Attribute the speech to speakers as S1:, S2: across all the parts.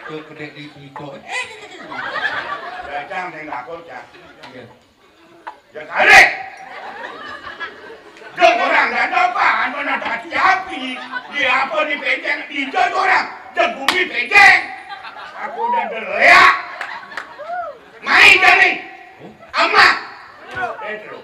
S1: Ke gede di Twitter.
S2: Jajang saya nggak kocak. Ya kali. Dong orang dan apaan mana tadi api? Di apa di penceng di jod orang. Jagung di penceng. Aku udah deleak. Main jadi. Ama. Pedro.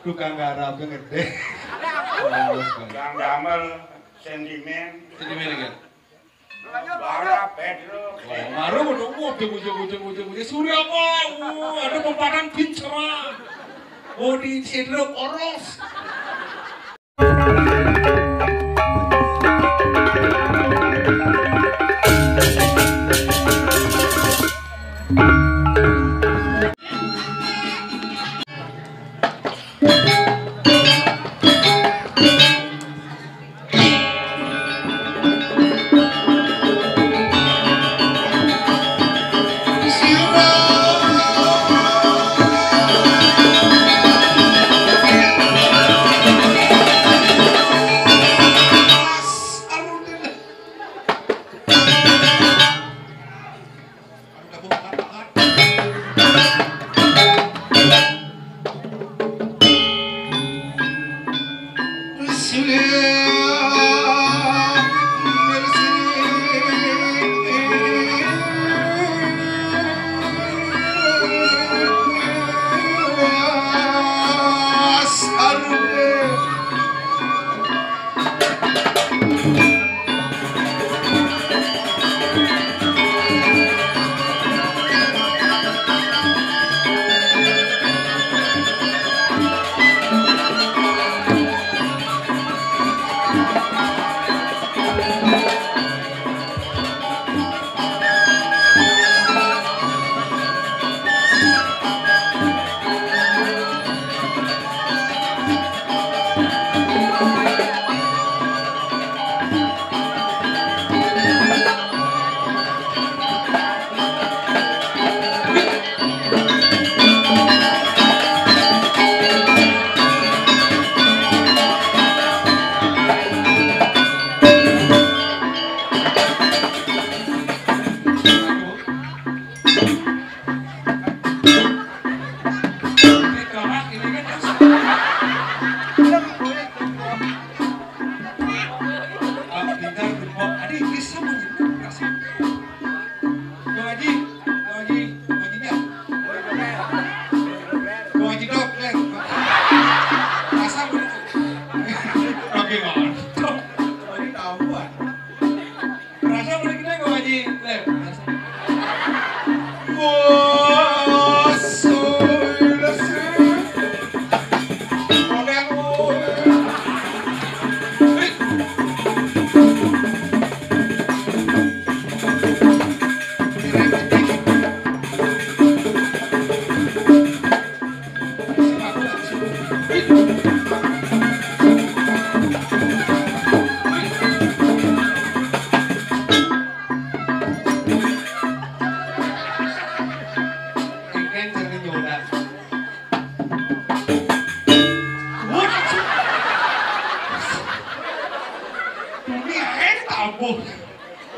S1: Tukang garap gede.
S2: Yang gamel sentimen.
S1: Sentimen kan?
S2: Bara Pedro.
S1: Baru ujung Surya mau ada pempadan pincera. Oh di Sidruk Oros.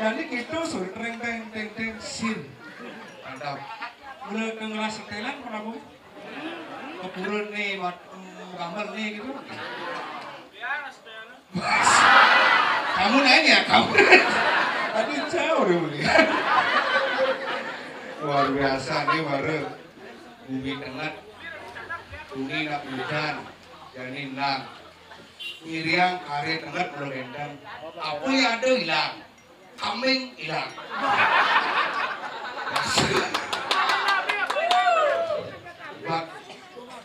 S1: Jadi gitu sulit teng sin. Mantap. Udah ngeras setelan kenapa? Kepurun nih buat gambar nih gitu. Kamu nanya, kamu. Tadi jauh deh ini. Luar biasa nih baru bumi tengah, bumi nak hujan, jadi nang. Miriam kare tengah belum endang. Apa yang ada hilang, kambing hilang.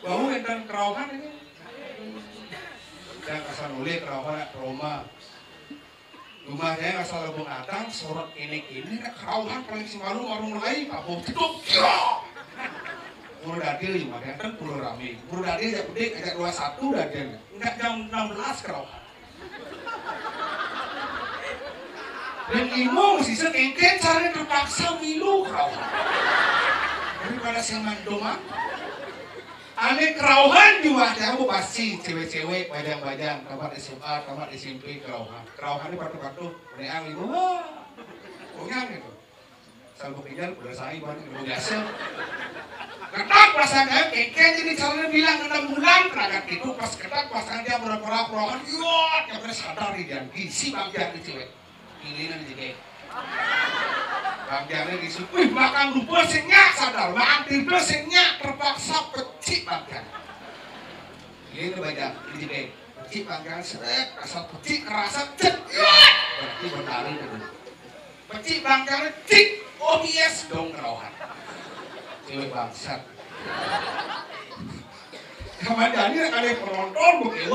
S1: Bau endang kerauhan ini. Yang asal oleh kerauhan trauma. Rumahnya asal lebong atang, sorot ini kerauhan paling semalu warung lain, Pak Bob cetuk. Pura Dadil juga kan pulau rame. Pura Dadil ya gede ajak 21 Dadil. Enggak jam 16 kerauhan. Dan imong sisa kengken caranya terpaksa milu kerauhan. Daripada seman doma. Ane kerauhan juga aku pasti cewek-cewek bajang-bajang tamat SMA, tamat SMP kerauhan. Kerauhan ini patu-patu, beneang itu, punya gitu. Salbu kejar, udah saya banyak udah biasa. Ketak pasangan keken jadi caranya bilang 6 bulan teragat itu pas ketak pasangan dia berapa kerauhan, yot, yang bener sadar nih dan gisi bagian di cewek. Giliran jadi. Bagiannya gisu, wih makan lupa senyak sadar, makan tidur senyak terpaksa pecik bagian. Ini banyak jadi pecik bagian seret, asal pecik kerasa cet, berarti berlari dulu. Pecik bagiannya cik, OBS dong kerauhan. Cewek bangsat. Kemudian ini ada penonton begitu,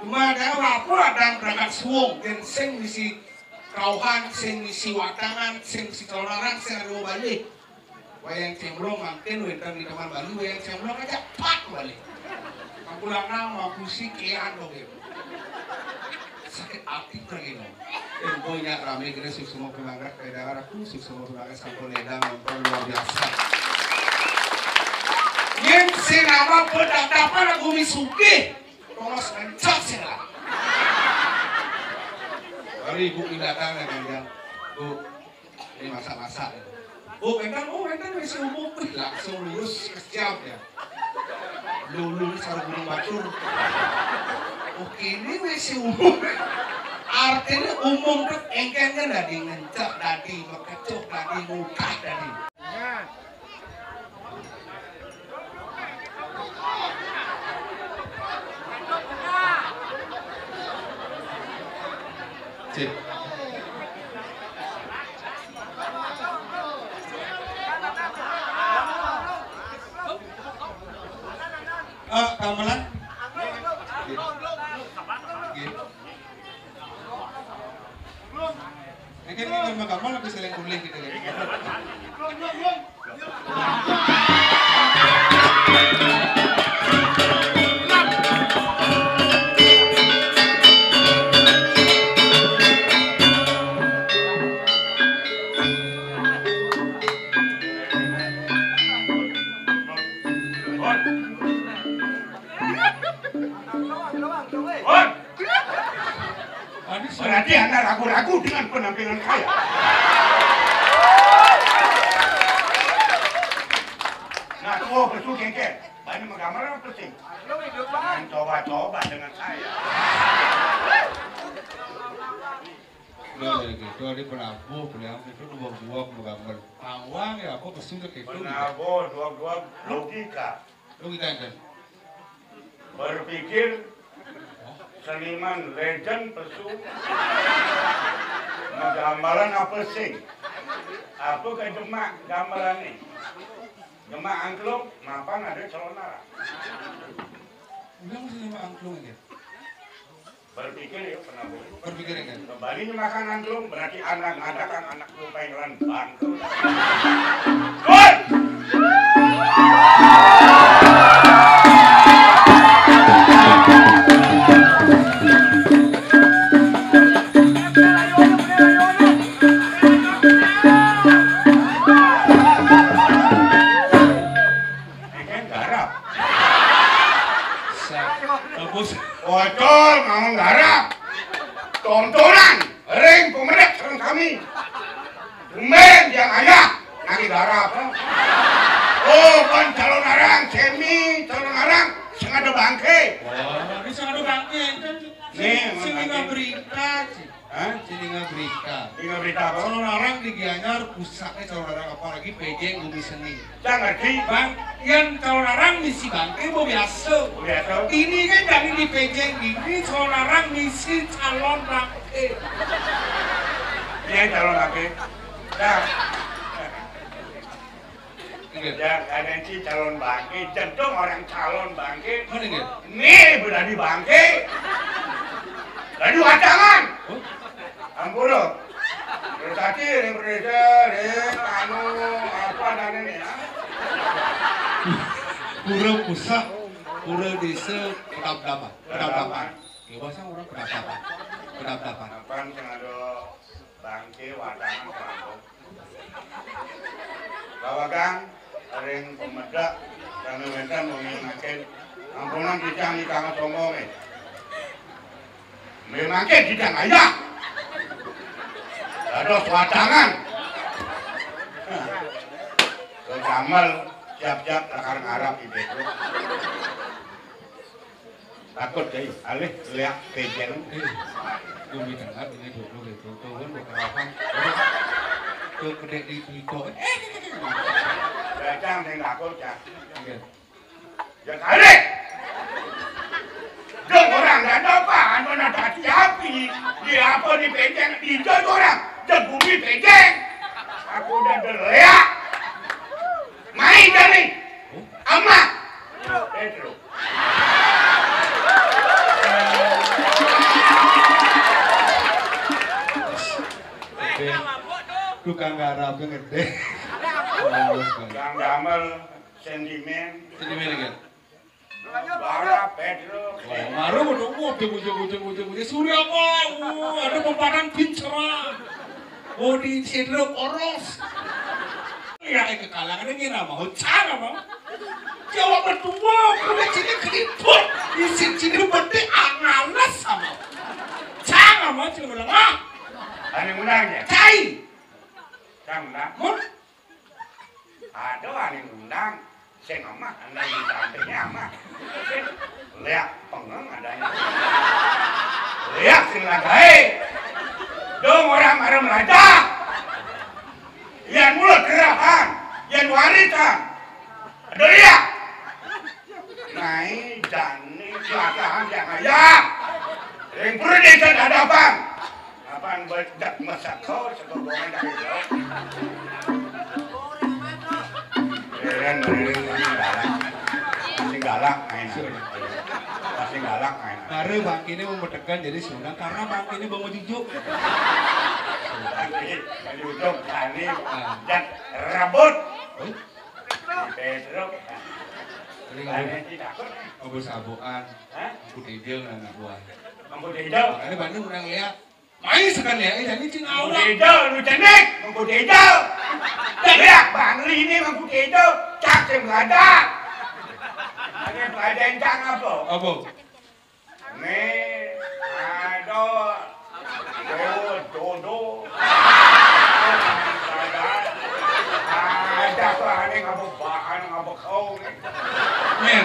S1: cuma ada lapor ada berangkat suung dan sing misi kerauhan, sing misi wadangan, sing misi tolaran, sing ada balik. Wayang cemblong makin winter di kamar Bali, wayang cemblong aja pak balik. Aku lanang mau musik kian dong ya. Sakit hati tergino. Dan boynya rame gini semua pelanggar kayak daerah aku, semua pelanggar sampul ledang nonton luar biasa. Yang senama pendapat aku misuki, terus mencak senang. Hari ibu datang ya kan, bu, ini masak-masak. Bu, enten masih umum, langsung lulus kejam ya. Lulus sarung gunung batur. Oke, ini masih umum. Artinya umum tuh engkengnya dari ngencak, dari mekecuk, dari mukah, dari. Cik. Gamelan? Ini kan gamelan lebih sering kuling gitu ya.
S2: Berarti Anda ragu-ragu dengan penampilan saya. Nah, tuh betul kengkeng. Banyak menggambar apa sih? Jangan coba-coba dengan saya.
S1: Udah gitu, ada penabuh, penabuh itu dua-dua menggambar. Pawang ya, aku pesudah kayak itu.
S2: Penabuh, dua-dua logika.
S1: Logika kan?
S2: Berpikir seniman legend pesu gambaran apa sih? Apa ke Demak gambaran ini? Demak angklung, mapan ada calon arah.
S1: Udah mesti Demak angklung ya?
S2: Berpikir ya penabuh.
S1: Berpikir kan?
S2: Kembali makan angklung berarti anak ngadakan anak pengen bangkrut. Good! Bocor ngomong garap tontonan ring pemerintah serang kami Tumben yang ayah nagi garap oh kan calon arang semi calon arang sengaja bangke
S1: wah ini sengaja bangke
S2: nih
S1: sini berita sini berita
S2: ini berita apa?
S1: Calon arang di Gianyar pusatnya calon arang apalagi PJ Bumi Seni
S2: saya ngerti
S1: bang yang calon arang misi bangke mau biasa ini kan dari di PJ ini calon arang misi calon bangke
S2: ini calon bangke ya ada si calon bangke jendong orang calon bangke nih berani bangke dari wadangan ampun loh berarti yang berbeda anu apa dan ini ya
S1: pura pusat pura desa kedap-dapan ya bahasa orang kedap-dapan
S2: apaan yang ada bangke wadangan kampung bawa gang ring pemedak Karena wenten menginakin ampunan dicang ikang sombong memangnya dicang aja ada swadangan kejamal siap-siap lakar ngarap di Petro takut deh alih lihat pejen
S1: Dumi tengah ini dulu gitu tuh kan berkerapan tuh gede di Tito
S2: Bacang yang takut ya ya kali dong orang gak ada apaan mana tadi api di apa di pejen di jod orang bumi pejen aku udah deleak main jadi amat Petro
S1: tukang garap yang gede
S2: yang damel sentimen
S1: lagi
S2: bara Petro
S1: baru menunggu ujung surya ada pempadan pincera di cedera poros ya ke kalangan ini nama cara mau jawab berdua udah sini keriput di sini berde ananas sama cara mau cuma bilang
S2: ane undangnya
S1: cai
S2: Kang undang ada ane undang saya ngamah anda di sampingnya amah lihat pengeng adanya lihat sing lagai dong orang marah raja yang mulut gerahan yang warisan ada lihat naik jani belakang yang ayah yang perlu desa hadapan apaan bedak masak kau sekolah dari jauh keren masih galak
S1: karena bang ini membedakan jadi Sunda karena bang ini bang Jujuk
S2: jadi ujung tani dan rambut Petro tani takut
S1: ngobrol sabuan rambut hijau dan anak buah
S2: rambut hijau
S1: makanya Bandung udah ngeliat main sekali ya jadi cing
S2: rambut hijau lu cenik rambut hijau lihat Bang Li ini rambut hijau cak yang meladak ada pelajaran cak apa? Nih ada dodo ada bahan ngabuk bahan ngabuk kau nih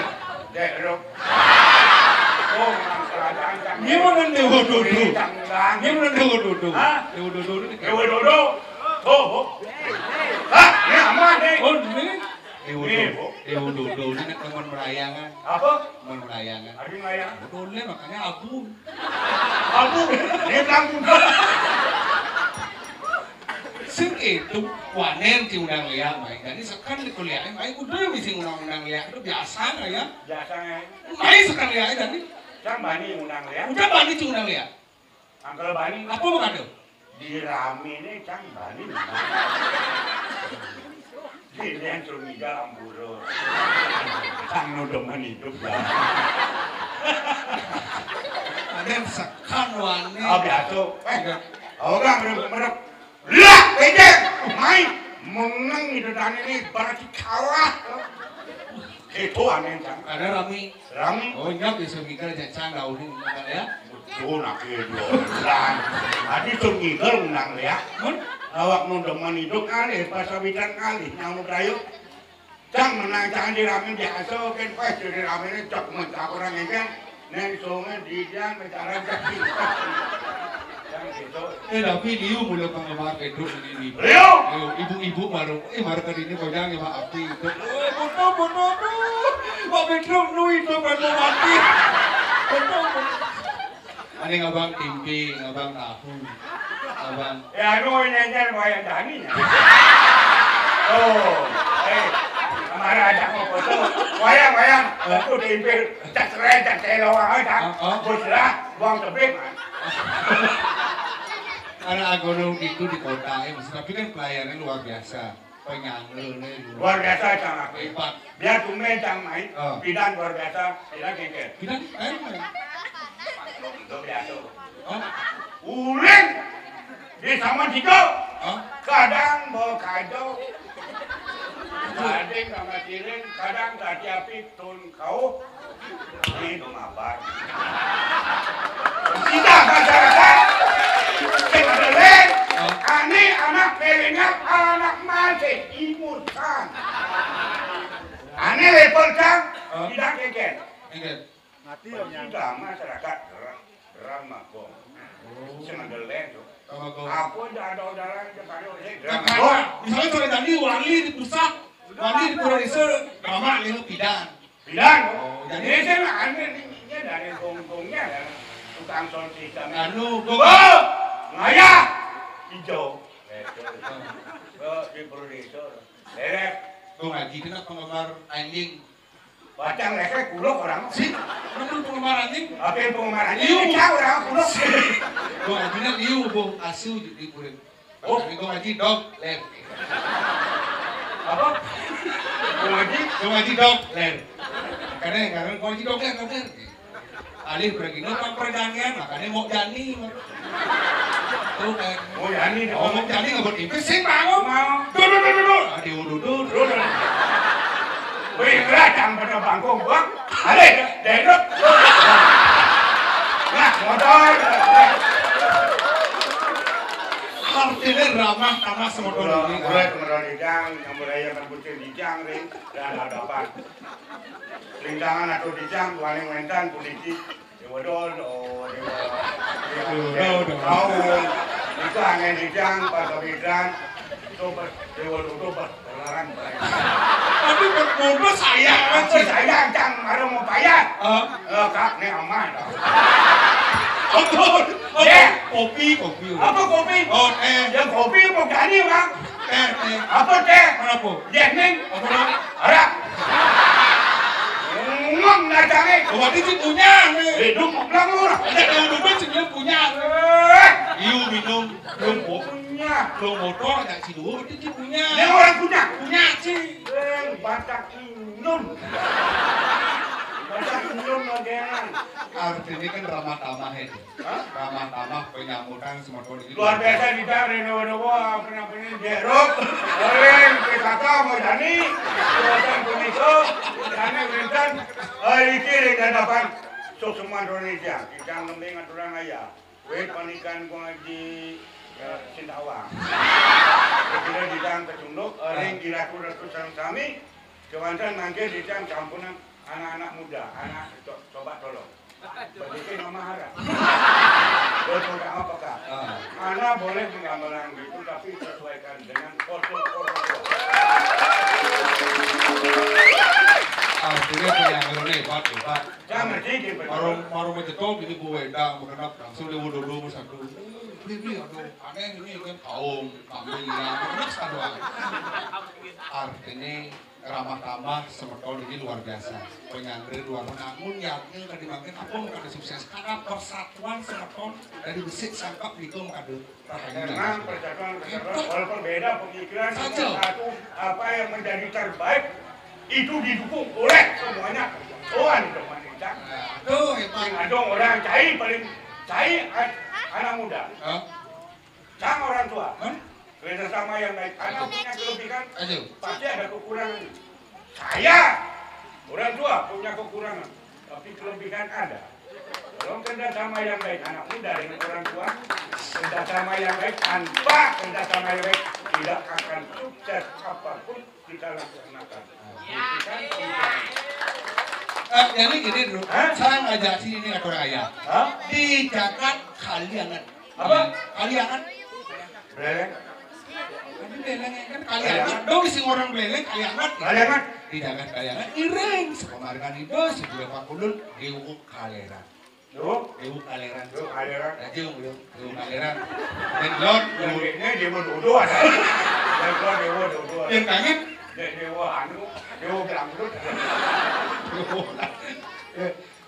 S2: derok oh nang kerajaan cang
S1: gimana dewa dodo
S2: canggang
S1: gimana dewa dodo
S2: dewa dodo oh hah ini aman nih
S1: oh ini dewa dodo ini teman merayangan
S2: apa?
S1: teman merayangan
S2: Adi merayangan
S1: dodonya makanya abu
S2: ini langsung
S1: sing itu wanen si undang liat main jadi sekarang di kuliah main udah bisa undang liat itu biasa nggak ya
S2: biasanya
S1: main sekarang liat jadi
S2: Cang Bani undang liat
S1: udah bani si undang liat
S2: Angkel Bani
S1: apa mau kado
S2: di rame ini Cang Bani di yang curiga amburo Cang nodeman hidup ya
S1: ada sekan wani
S2: biasa orang merek lihat pejeng main menang itu dan ini berarti kalah itu aneh Cang
S1: ada rami oh ingat bisa mikir jangan tahu nih ya
S2: betul nak kedolan tadi curiga undang liat awak nodeman hidup kali pasawitan kali yang rayu Cang menang Cang di rame biasa kan pas jadi rame ini cok mentak orang ini kan neng songe di dia bicara kaki Cang gitu
S1: tapi liu mulai penggemar Pedro ini
S2: Liu
S1: ibu-ibu baru ke ini bojang ya api itu bodoh Pak Pedro lu itu baru mati ada ngabang timpi ngabang tahu ngabang
S2: ya itu nyanyian wayang daninya oh kemarin ada mau foto wayang aku diimpil cak seren cak celo aja bos lah buang tebing
S1: anak agono itu di kota tapi kan pelayanannya luar biasa penyanyi
S2: luar biasa Cang aku
S1: hebat
S2: biar tumben Cang main bidan luar biasa bidan kengkel
S1: bidan
S2: itu biasa uling di sama tiga kadang bawa kado Gading sama ciring kadang tak tapi tun kau ini mabar. Tidak masyarakat. Sebenarnya ani anak milenial anak masih imutan. Ani level kan tidak keken. Mati tidak masyarakat ramah kok. Sebenarnya tu. Aku dah ada orang kepada orang.
S1: Misalnya kalau tadi wali di pusat, wali di Pura Desa, ramah lewat bidan.
S2: Bidan. Jadi saya aneh ini dari gong-gongnya tukang sonsi kami.
S1: Anu,
S2: ngaya hijau. Di Pura Desa. Lerek.
S1: Gue ngaji kena penggemar anjing.
S2: Bacang lesek kuluk orang.
S1: Sih, kenapa penggemar anjing?
S2: Apa yang penggemar anjing? Iya orang kuluk.
S1: Gue ngajinya liu, gue asu di kulit. Oh, gue ngaji dog, lem.
S2: Apa?
S1: Gue ngaji dog, lem. Karena gue ngaji dog, lem, lem. Alih pergi nonton perdangan, makanya mau jani. Tuh kayak
S2: mau jani,
S1: mau jani nggak buat invest sih mau. Duduk. Aduh, duduk.
S2: Wih, kerajaan pada bangkong buang. Ada, dedok. Nah, motor.
S1: Artinya ramah tanah semua orang ini.
S2: Mulai kemerah dijang, yang mulai yang berbucin dijang, ring, dan hadapan. Rintangan atau dijang, paling mentan, polisi. Dewa dodo, dewa tahun. Itu angin dijang, pada bidang. Coba, dewa dodo, berlarang.
S1: Tapi berbodoh sayang aja.
S2: Sayang, jang, ada mau bayar. Kak, ini aman.
S1: Kopi.
S2: Apa kopi?
S1: Oh,
S2: yang kopi mau gani, Bang.
S1: Teh.
S2: Apa teh?
S1: Kenapa?
S2: Jening.
S1: Apa dong?
S2: Ada. Ngomong datangnya.
S1: Oh, berarti sih punya nih.
S2: Hidup bilang lu lah.
S1: Ada yang duduk sih dia punya. Iu minum. Belum
S2: punya.
S1: Belum motor, ada si dua, berarti sih punya.
S2: Dia orang punya.
S1: Punya sih.
S2: Batak inun. Batak inun modelan.
S1: Artinya kan ramah tamah itu. Ramah tamah penyambutan semua ini.
S2: Luar biasa dicari dewa-dewa pernah jeruk. Orang PKK mau jani. Buatan Indonesia. Jani berintan. Hari kiri dan dapat. So semua Indonesia. Kita ngembing aturan ayah. Wait panikan ko ngaji Sintawang. Kita ditang kecunduk. Orang kira-kira sarang kami. Kewantan mangke ditang kampunan anak-anak muda. Anak coba tolong. Bagi mama harap. Betul tak apakah? Anak boleh menggambarkan gitu, tapi sesuaikan dengan foto-foto.
S1: Artinya penyanggil nih, Pak.
S2: Jangan dikit, Pak.
S1: Marung mencetok ini Bu Wedang, mengenap langsung dia wudhu satu. Beli, aduh, aneh ini kan kaum, kambing yang mengenap satu. Artinya ramah tamah semeton ini luar biasa. Penyandri luar namun yakin tadi makin apa mengada sukses karena persatuan semeton dari besi sangkap itu mengada
S2: memang persatuan walaupun beda pemikiran satu apa yang menjadi terbaik itu didukung oleh semuanya. Tuhan teman kita.
S1: Aduh hebat.
S2: Ada orang cai paling cai anak muda. Sang orang tua. Kerjasama yang baik. Anak punya kelebihan, pasti ada kekurangan. Saya, orang tua punya kekurangan, tapi kelebihan ada. Kalau kerjasama yang baik, anak muda dengan orang tua, kerjasama yang baik, tanpa kerjasama yang baik, tidak akan sukses apapun kita laksanakan.
S1: Jadi gini dulu, saya ngajak sini ini orang ayah. Di Jakarta Kaliangan.
S2: Apa?
S1: Kaliangan.
S2: Beleng.
S1: Kan Kaliangan, dong isi orang beleng Kaliangan.
S2: Kaliangan.
S1: Di Jakarta Kaliangan, iring. Sekomarkan itu, sebelum Pak Kulun, Dewu Kaleran. Dewu Kaleran.
S2: Dewu Kaleran.
S1: Dewu Kaleran. Dan Lord,
S2: ini Dewu Dodo ada. Dewu Dodo.
S1: Yang kangen?
S2: Dewu Anu, Dewu Belangdut.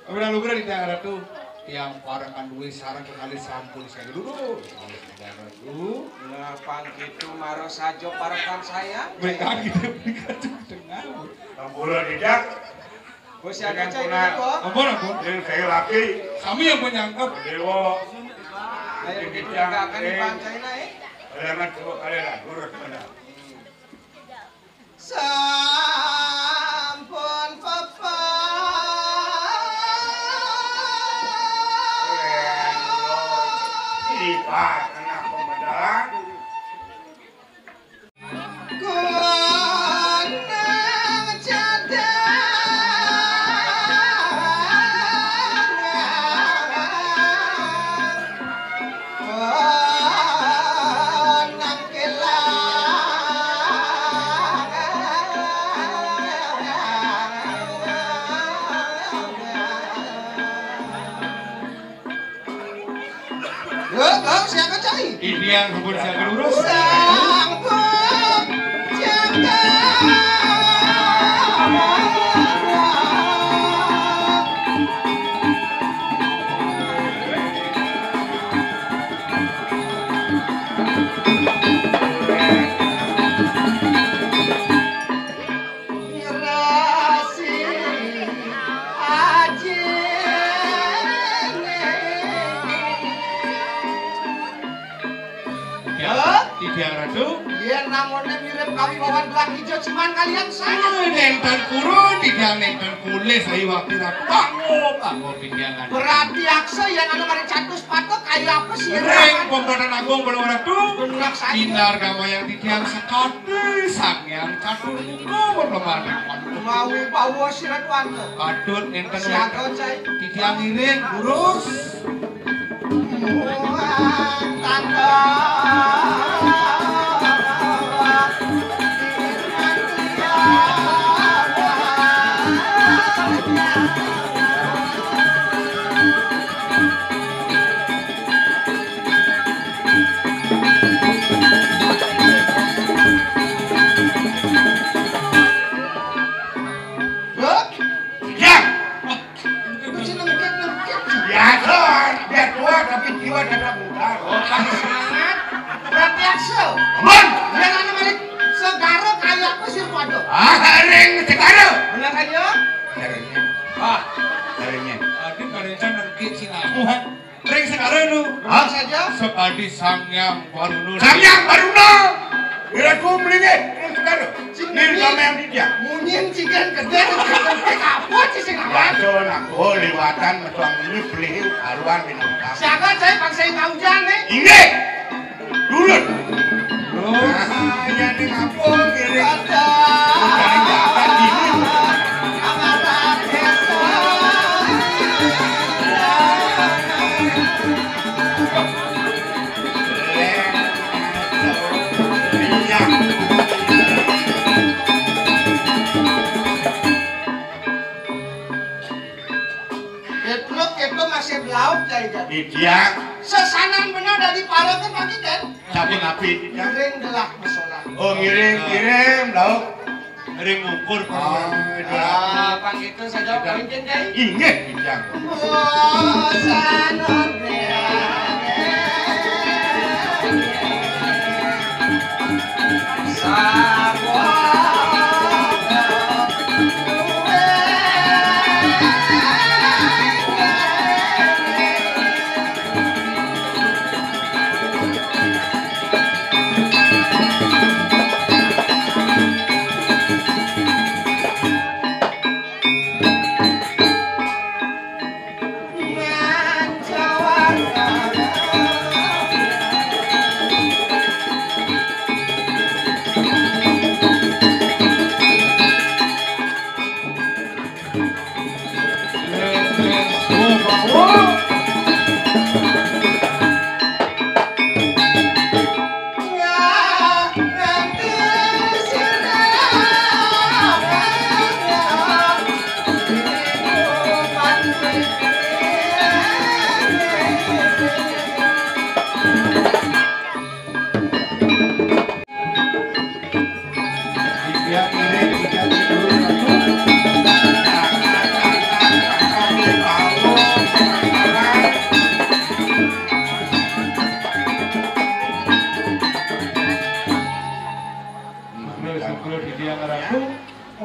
S1: Kemudian lu di daerah tuh yang parakan duit sarang kekali sampul saya dulu.
S3: Ngapang gitu maro sajo parakan saya.
S1: Mereka gitu tengah.
S2: Tampura dijak.
S3: Bos ada cai kok.
S1: Ampun.
S2: Yang saya laki.
S1: Kami yang menyangkap.
S2: Dewa.
S3: Ayo kita akan dipancai naik.
S2: Alamat Kaleran, urut mana?
S3: Sampun papa.
S2: Lipat anak pemedalan.
S3: Siapa cai?
S1: Ini yang hubun saya urus.
S3: Sanggup jaga.
S1: Tidiang ratu.
S3: Biar namonnya mirip kami bawan belah hijau cuman kalian saja.
S1: Nenten kuru, tidiang nenten kulis. Saya waktu ratu bangun tidiangan.
S3: Berarti aksa yang anu mari catus patok kayak apa sih?
S1: Reng pemberan agung belum ratu.
S3: Benar saja.
S1: Sinar gama yang tidiang sekali sang yang catur mungo berlemana.
S3: Mau bawa sirat wanto.
S1: Patut nenten
S3: Siapa cai?
S1: tidiang iring urus.
S3: Tanda.
S2: Biar tua tapi jiwa tetap muda.
S3: Berarti aksa.
S2: Aman.
S3: Yang anu mari segaro kayak apa sih waduh?
S2: Reng segaro.
S3: Benar kan ya?
S2: Caranya. Caranya.
S1: Adik karecan nangki cinamu han. Reng sekarang nu.
S3: Benar saja.
S1: Sekali sangyang baru
S2: Samyang Baruna. Bila ku melingi. Reng segaro. Ini sama yang didiak.
S3: Munyin cikan gede cikan apa sih sing apa?
S2: Waduh aku lewatan metuang ini beli haruan minum kamu.
S3: Siapa saya bangsa yang hujan nih?
S2: Ini. Dulur.
S1: Saya
S2: di ngapung kiri.
S3: Ada.
S2: Bukan jalan ini.
S3: Amaran desa. Itu masih belaut jadi.
S2: Dia
S3: Sesanan benar dari pala ke pagi kan?
S2: sabun api.
S3: Ngiring gelak masalah.
S2: Oh ngirim lauk.
S1: Reng ukur
S3: Pang itu saja mungkin deh.
S2: Ingat bijak.
S3: Oh sanon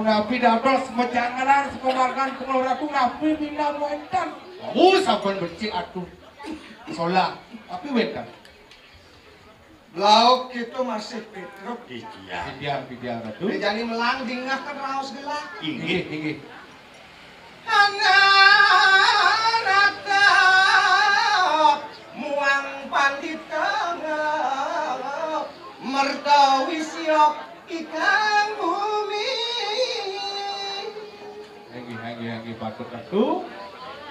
S1: Nabi dados mejanganan sekomarkan pengeluaraku nabi bina wentan. Saben becik atuh. Solah, tapi wentan.
S3: Lauk itu masih Petruk.
S1: Bidiang ratu.
S3: Bejani melang dingah kan raos gelak.
S1: Inggih.
S3: Ananata muang pandita mertawi siok ikan bumi.
S1: Inggih patut ratu.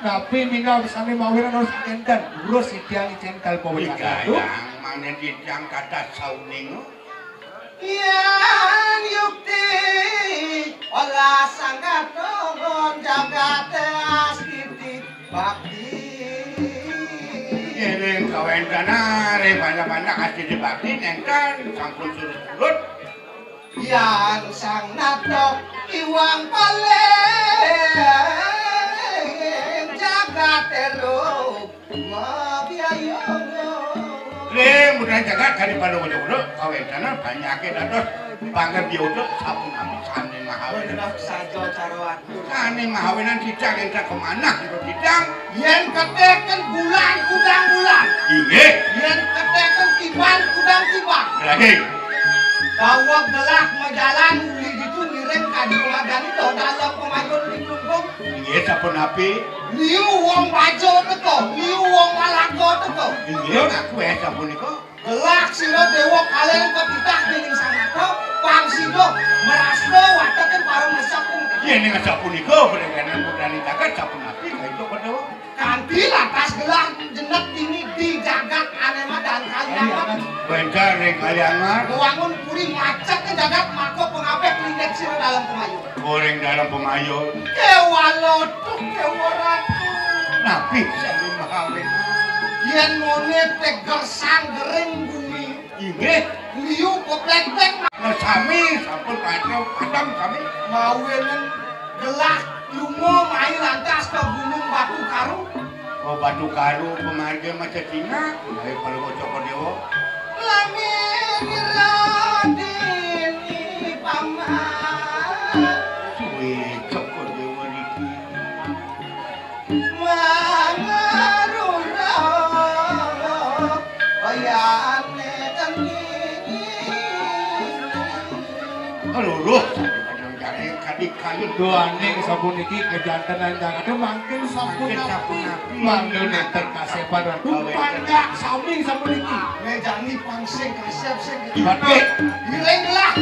S1: Tapi minal sami mawiran harus enten. Urus sitiang cental pawai ratu.
S2: Mana didang kata sauning.
S3: Yan yukti olah sanggatongon jagat astiti bakti.
S2: Ini kawan dana banyak-banyak astiti bakti nengkan sampun surut.
S3: Yan sang nato iwang paleng jagat ero mabiayong.
S2: Mudah jagat kali pada udah kawan dana banyaknya dados bangga biodok sabun amis sane mahawen.
S3: Benar saja cara aku.
S2: Sane mahawenan didang entah kemana itu didang.
S3: Yen keteken bulan kudang bulan.
S2: Inggih.
S3: Yen keteken tiban kudang tiban.
S2: Lagi.
S3: Dawag gelak majalan uli gitu ngiring kadi pemadani do dalam pemajon di klumpung.
S2: Inggih sapun api.
S3: Liu wong bajo teko, liu wong malago teko.
S2: Inggih aku sapun iku.
S3: Gelak sira dewa kalian kepitah ning sanako, pangsido merasno wateken pareng mesakung.
S2: Yen ning sapun iku berenganan budani jagat sapun api kaitu kedewa.
S3: Kanthi lantas gelak jenek ini di jagat anema dan kalian.
S2: Bencar ning kaliangan.
S3: Wangun puri macet ke jagat mako pengapek linek sira dalam pemayon.
S2: Goreng dalam pemayon.
S3: Kewalotuk kewaratu.
S2: Nabi sami mahawen.
S3: Yen ngone teger sanggering bumi.
S2: Inggih.
S3: Liu popletek
S2: Nah sami sampun padam sami.
S3: mawenen gelak lungo mai lantas ke Gunung Batu Karu.
S2: Oh Batu Karu pemarga macam Cina. Ayo kalau bocok dewa.
S3: Lamin radini paman.
S2: Suwe cokor dewa niki.
S3: Mangarura oyane tengini.
S2: Aluruh kadang jadi kadik kayu
S1: Doaning sabun iki kejantenan jangan mangkin sabun api. Mangkin nenten kasepan ratu. Panjang sami sabun iki.
S3: Mejani pangsing kasep sing
S1: Batik.
S3: Hiling lah.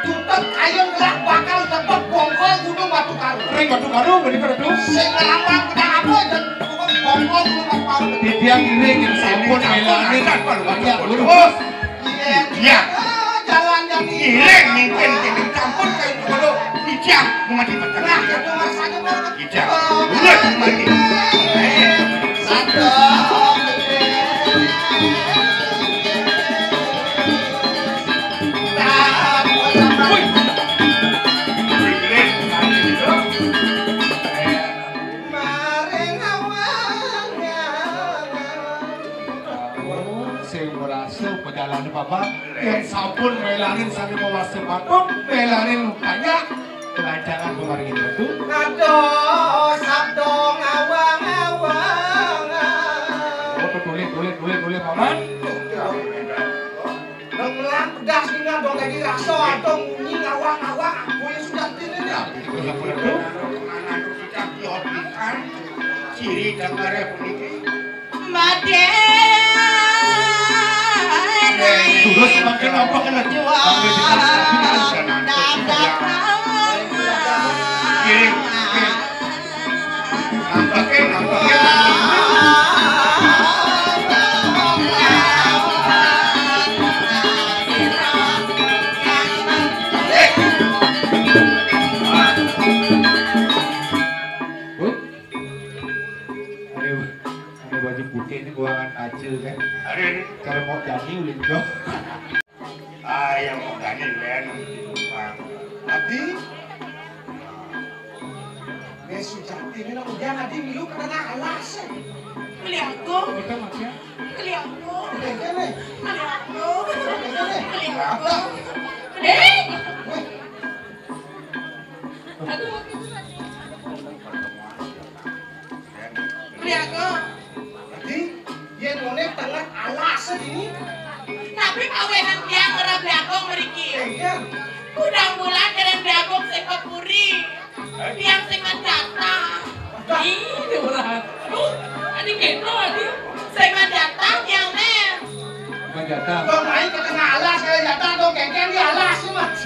S3: Tutup kayon gelak bakal tebak bongkol Gunung Batu Karu.
S1: Ring Batu Karu bener ratu.
S3: Sing ngelambang pedang apa dan pokok bongkol Gunung Batu Karu.
S1: Bidiang iring yang sabun melanin banyak urus.
S2: Iya.
S3: Jalan yang
S2: Ireng mungkin jadi campur kayak itu kalau hijab mati
S3: Nah,
S2: petang.
S3: itu masanya banget.
S2: Hijab. Udah mati.
S3: Satu. Maring awangnya.
S1: Sing merasa perjalanan papa yang sabun melanin sambil mewasi batuk melanin lukanya kelancaran kemarin itu.
S3: Aduh, sabdo ngawang-ngawang.
S1: Oh boleh paman.
S3: Ngelang pedas tinggal dong lagi rakso atau ngunyi ngawang-ngawang. Aku yang sudah tidur ya.
S2: Kemana tuh kita dihobikan ciri dan karya puniki.
S1: Dulu semakin apa kena sambil dikasih
S2: Nampaknya
S1: ada baju putih ini buangan kacil kan.
S2: hari ini
S1: Kalau mau jadi ulin dong.
S2: ayam organik kan.
S3: Adi, Sujati ini nak ujian Adi milu kena alas.
S4: Beli aku,
S1: Kita maksudnya
S4: beli aku,
S3: Kene,
S4: beli aku,
S3: kene.
S4: beli aku. Beli aku.
S3: Adi, yen ngone tengah alas ini.
S4: Tapi kawenan dia ngerap diagong meriki.
S3: Kengker.
S4: Udang bulan keren diagong sepak puri. Yang sengat data. Ini berat. Adik keno adik. Sengat data yang nen.
S1: Manjata.
S3: Dong main ke tengah alas kayak jatah dong kengker di alas sih mas.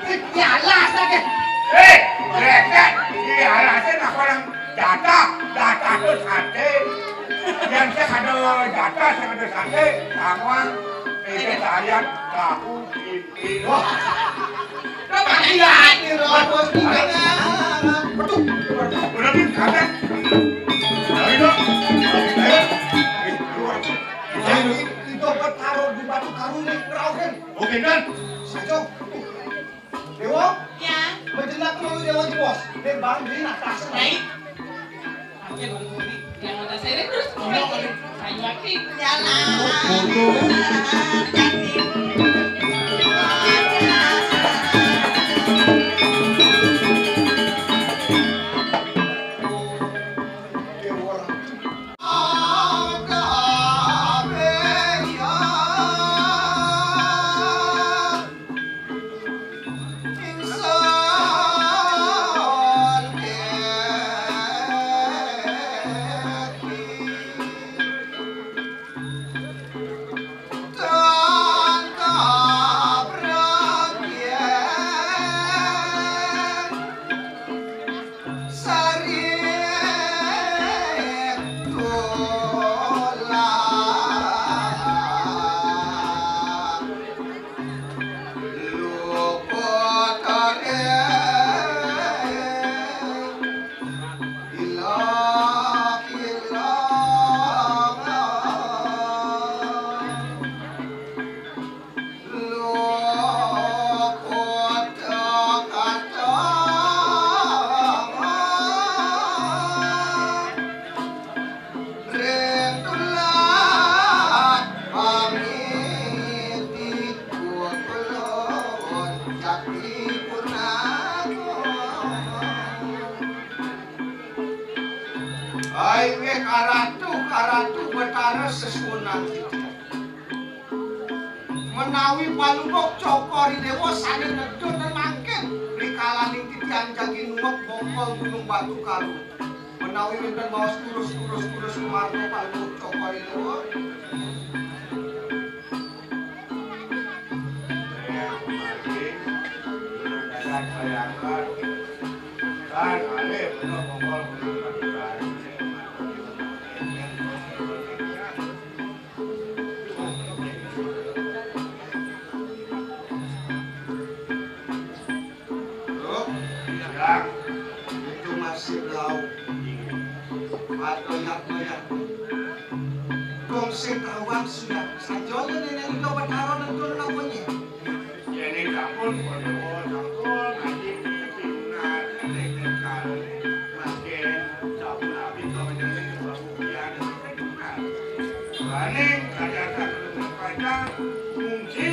S3: Di alas lagi.
S2: Mereka di alasan aku orang data itu sate. Yang saya ada data, saya ada sate, sawang, sayang, tahu, ini.
S3: Hati-hati roh bos gimana?
S2: Udah nih, kakak. Ayo, ayo.
S3: Itu taruh di batu karung nih, keraukan.
S2: Oke kan?
S3: Sajo. Dewa,
S4: Ya.
S3: menjenak dulu Dewa bos. Dan bang di atas.
S4: Baik. Yang ada saya terus ngomong kayu lagi. Jalan.
S3: Karatu betara sesunan menawi palubok cokori dewa saling nedut dan mangken rikalaning titian jagi nuwek bongkol gunung batu karu menawi winten maos kurus kemarto palubok cokori dewa itu masih lau Doyak dong setawang sudah sajonya nenek itu bertaruh dan turun apunnya
S2: Jadi kampun kampun ngaji pinar teknikal makin sabun abi kau jadi kebukian teknikal Bani ada tak pada fungsi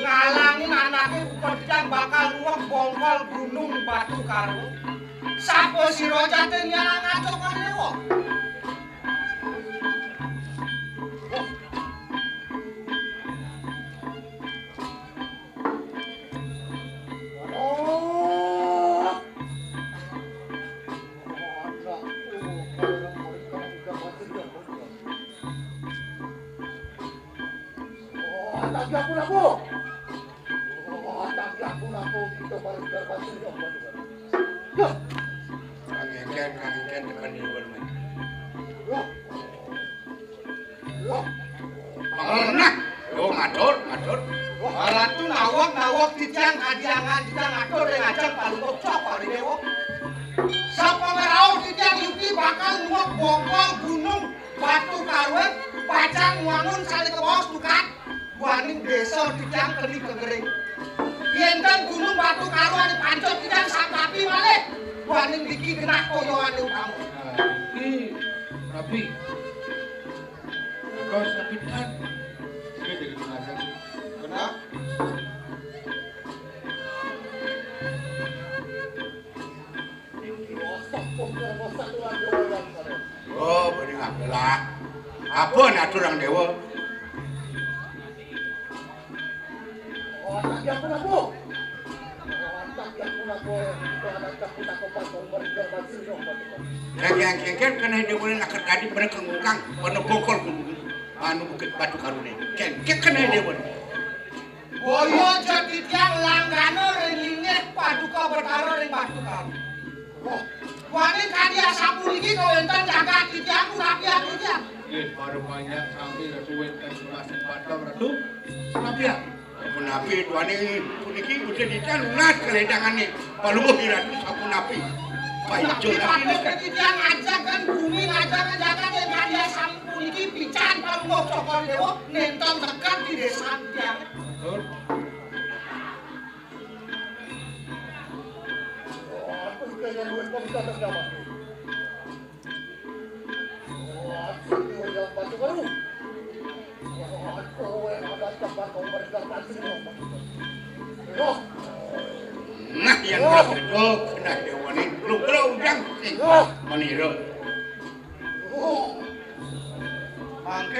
S3: ngalangin anaknya pedang bakal nuwak bongkol gunung Batu Karu. Sapa sira jate nyala ngaco kene kok.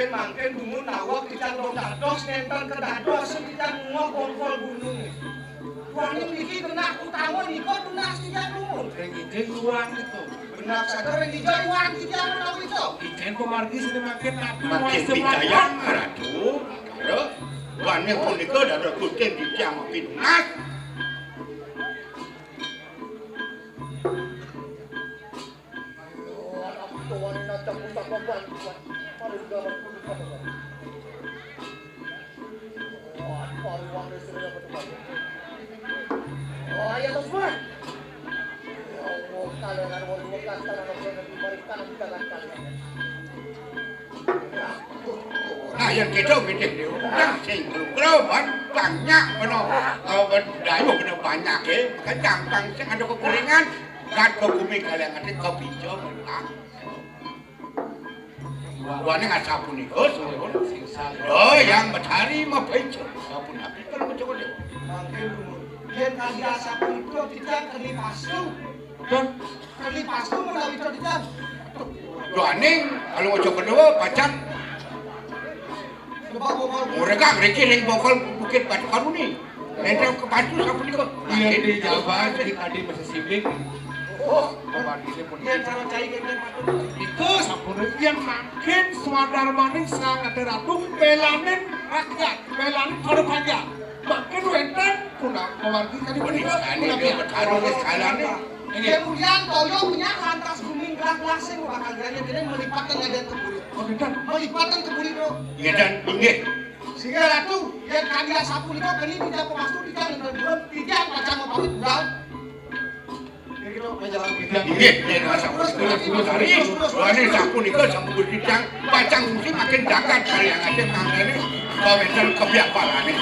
S3: Mangken bungun nawak dijang dong dados nenten kedados dijang nguak bongkol gunung. Wani niki kena utama niko tunas dijang bungun.
S1: Ring ide uang itu.
S3: Benak sadar ring ide uang dijang menaw itu.
S1: Ijen pemargi sini makin nabi.
S2: Makin bicaya ratu. Karo wani punika dada kuten dijang pinas. Nah, yang kita gede udah sing banyak benar. Dai benar banyak ya. Kan gampang sing ada kekurangan. Gat kumi kalian ada kopi hijau benar. Wani ngasapu nih, oh yang berhari mah baik, sapu nabi kalau mencoba deh.
S3: Mangken bungun. Yen kali asapu itu dijang keli pasu.
S1: Dan
S3: Keli pasu menawi itu dijang.
S2: Wani kalau mau coba dulu pacar. Mereka ring bongkol bukit Batu Karu nih. Nanti ke Batu sapu nih kok.
S1: iya di Jawa jadi tadi masih sibuk.
S3: Oh,
S1: Pemargi pun
S3: yen cara cai kene Batu.
S1: itu sampun yang makin swadar maning sangat ratu belanin rakyat belanin korbannya makin wenten kunang pemargi tadi
S2: Ini sekali dia bertaruh di sekalian nih.
S3: Kemudian toyo punya lantas gunung gelas-gelasnya mau bakal gaya dia melipatkan ngadan ke kulit.
S1: Oh, dan
S3: Melipatkan ke kulit bro.
S2: Ngadan inggih.
S3: Sehingga ratu yang kandia sapu itu kali tidak pemastu di jalan dan bulan tidak macam mau pamit bulan. Jadi kita menjalan kita.
S2: Inggih, nek sampun sekolah hari. Soalnya sampun iku sampun dicang, pacang mesti makin jagat kali yang ada kangene kawetan kebiak palane.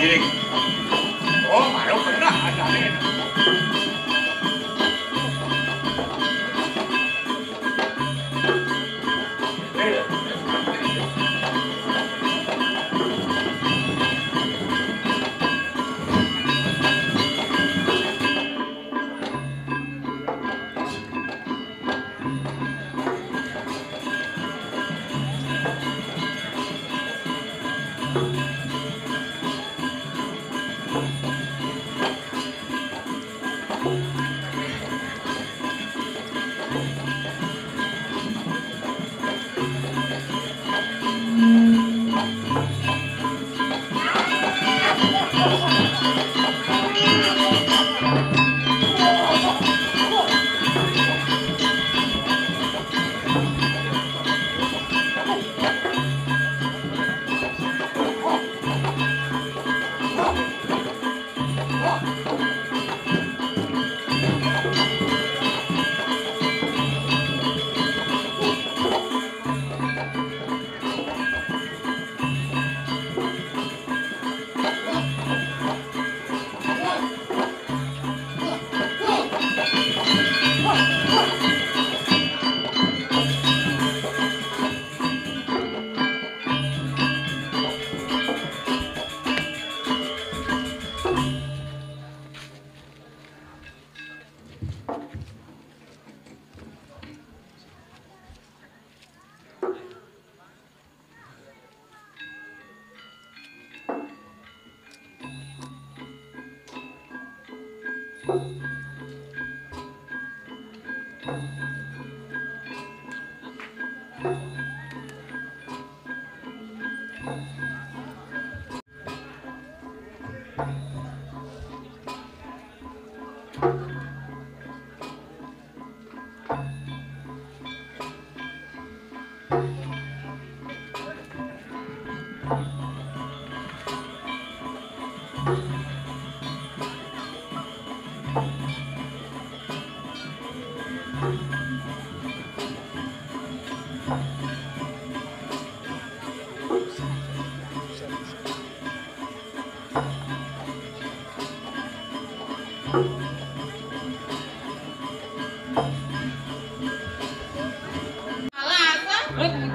S2: Jadi oh, baru kena adane.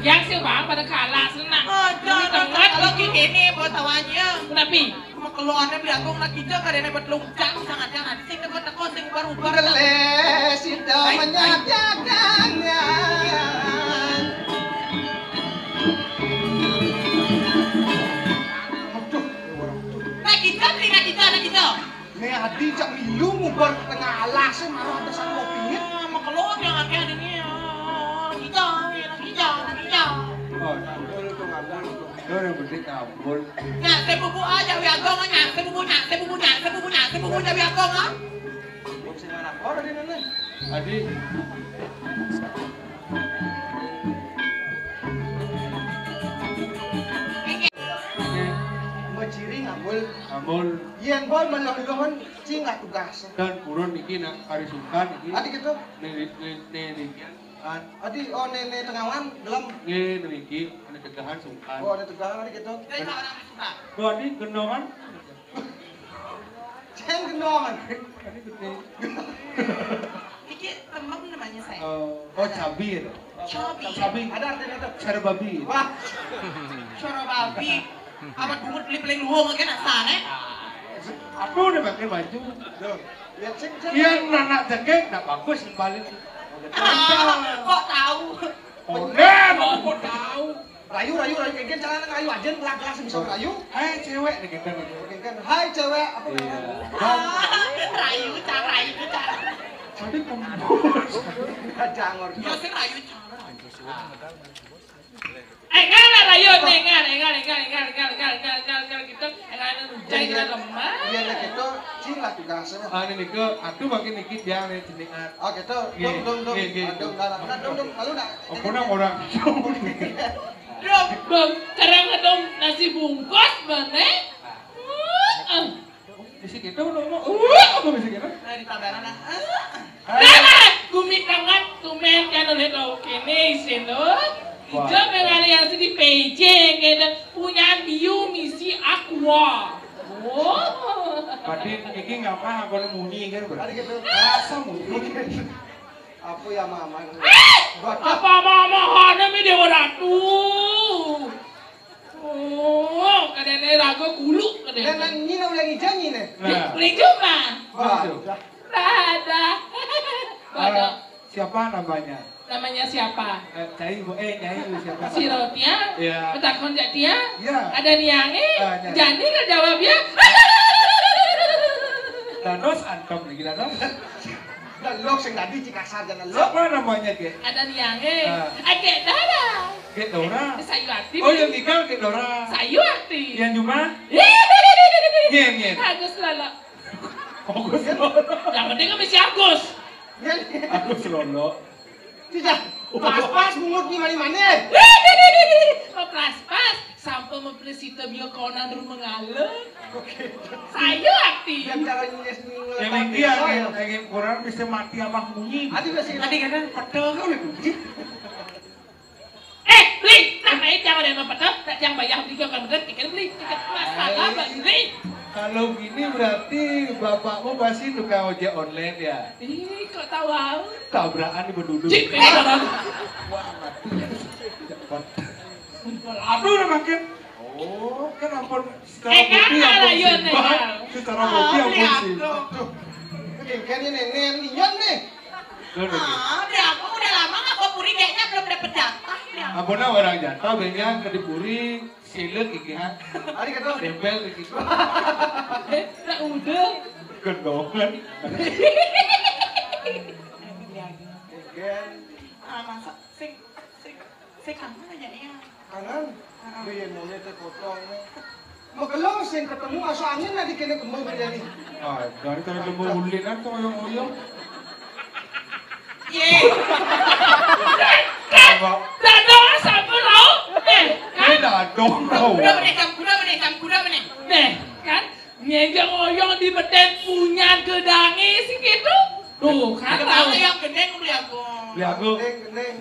S4: Yang sih bang pada kalah senang.
S5: Oh, jangan kalau gini buat tawanya.
S4: Kenapa?
S5: Keluarnya biangkong nak kita kadang dapat lungcang sangat jangan. Sing dapat teko sing baru-baru.
S3: Geles itu menyatakannya.
S5: Nak kita.
S3: Nih hadi cak milu ngubar tengah alasnya marah atas aku pingin.
S5: Mau keluar jangan kayak gini. Kita.
S1: oh, kabul itu ngabul itu. Itu yang penting kabul.
S5: Nah, sepupu aja biangkong nya, sepupu aja biangkong ah.
S3: Sing anak orang di mana?
S1: Adi,
S3: Ciri ngabul.
S1: kabul
S3: Yen boy menolong cing nggak tugas.
S1: dan kurun iki nak kari sungkan iki.
S3: Adi gitu.
S1: Nih,
S3: Adi oh nenek tengawan dalam.
S1: niki ada tegahan sungkan.
S3: Oh ada tegangan adi gitu.
S5: Dari orang suka.
S1: Tuh adi gendongan.
S3: Ceng gendongan.
S1: Adi gede.
S5: Iki temen namanya saya.
S1: Oh, cabir. Cabi.
S3: Ada artinya itu.
S1: Cara babi.
S3: Wah.
S5: Suara babi. Amat bungut lip-lip luhung kan asane.
S1: Aku udah pakai baju.
S3: Tuh. Lihat ceng ceng.
S1: Yang anak jengking, nak bagus balik.
S5: Kok tahu?
S1: Kok tahu?
S3: Rayu kayak gini jangan rayu aja kelas bisa rayu.
S1: Cewek nih kita nih.
S3: Oke kan. Hai cewek apa namanya?
S5: Rayu.
S1: Tadi kembus.
S3: Jangor.
S5: Yo sing rayu cara. Enggak rayu, enggak gitu. Enggak cari kita lemah.
S3: Iya nek itu cilat juga asal.
S1: Ini nike, atuh makin niki dia nih cendengan.
S3: Oh gitu. Dong. Dong. Lalu nak.
S1: Orang.
S5: Dong, sekarang dong nasi bungkus bener.
S1: Bisa gitu apa bisa gitu?
S5: Nah di tabaran nah. Gumi kangat tumen kan oleh tau kene seno. Ijo beraliansi di PJ gitu punya bio misi aqua. Oh.
S1: Berarti iki ngapa aku muni kan
S3: Tadi
S1: berarti.
S3: gitu.
S1: Rasa muni.
S3: Apa ya mama?
S5: Apa mama hana mi dewa ratu. Oh, kadang-kadang ragu kuluk kadang.
S3: Dan ini udah ngijangi nih.
S5: Boleh coba?
S3: Wah.
S5: Ada. Ada.
S1: Siapa namanya?
S5: Namanya siapa?
S1: Nyai siapa?
S5: Si Rotia?
S1: Iya.
S5: Petakon Jatia?
S1: Iya.
S5: Ada Niange?
S1: Nyai.
S5: Jani kan jawabnya?
S1: Danos antom lagi danos.
S3: Dan lo sing tadi cika saja lo.
S1: Siapa namanya ke?
S5: Ada Niange? Adek Dara?
S1: Ke Dora.
S5: Sayu Akti?
S1: Oh yang nikah ke Dora.
S5: Sayu Akti?
S1: Yang cuma? Nyen.
S5: Agus Lolo.
S1: Agus Lolo.
S5: Yang penting kan si Agus.
S1: Agus Lolo.
S3: Tidak. Pas mungut di mana-mana.
S5: Pas sampai mempresita biokonan rumah mengalir. Sayu Akti.
S3: Yang cara nyes
S1: Yang ini yang kurang bisa mati sama munyi.
S3: Adi masih
S5: Tadi kan
S1: Padahal kau nih.
S5: beli, namanya jangan ada petak, tak jangan bayar beli kan bener, tiket beli, tiket masalah beli.
S1: Kalau gini berarti bapakmu pasti tukang ojek online ya?
S5: Ih, kok tahu?
S1: Tabrakan di berduduk.
S5: Cik, orang.
S1: Wah, mati. Aduh, udah makin. Oh, kan ampun secara bukti ampun simbang. Secara bukti ampun simbang.
S3: Kayaknya nenek minyak nih.
S4: Udah lama nggak kok puri kayaknya belum dapet jatah.
S1: Ampuna orang jatah, banyak ke dipuri, silet ikihan.
S3: Adi kata.
S1: Tempel iki.
S5: Tak udah.
S1: Gendongan.
S4: Masa sing kangen aja ya.
S3: Kangen. Biar mulai terkotong. Magelang sing ketemu asuh angin na di kene kembang berjadi.
S1: Ah, dari tadi lembu ulinan tuh oyong-oyong.
S4: Ye.
S5: Dadong sama lo.
S1: Kan dadong tau.
S4: Kuda meneh.
S5: Nih, kan ngejeng oyong di beten punya gedangi sih gitu. Tuh, kan tahu.
S4: Kalau yang gede beli aku.
S1: Lihat aku.
S3: Gendeng.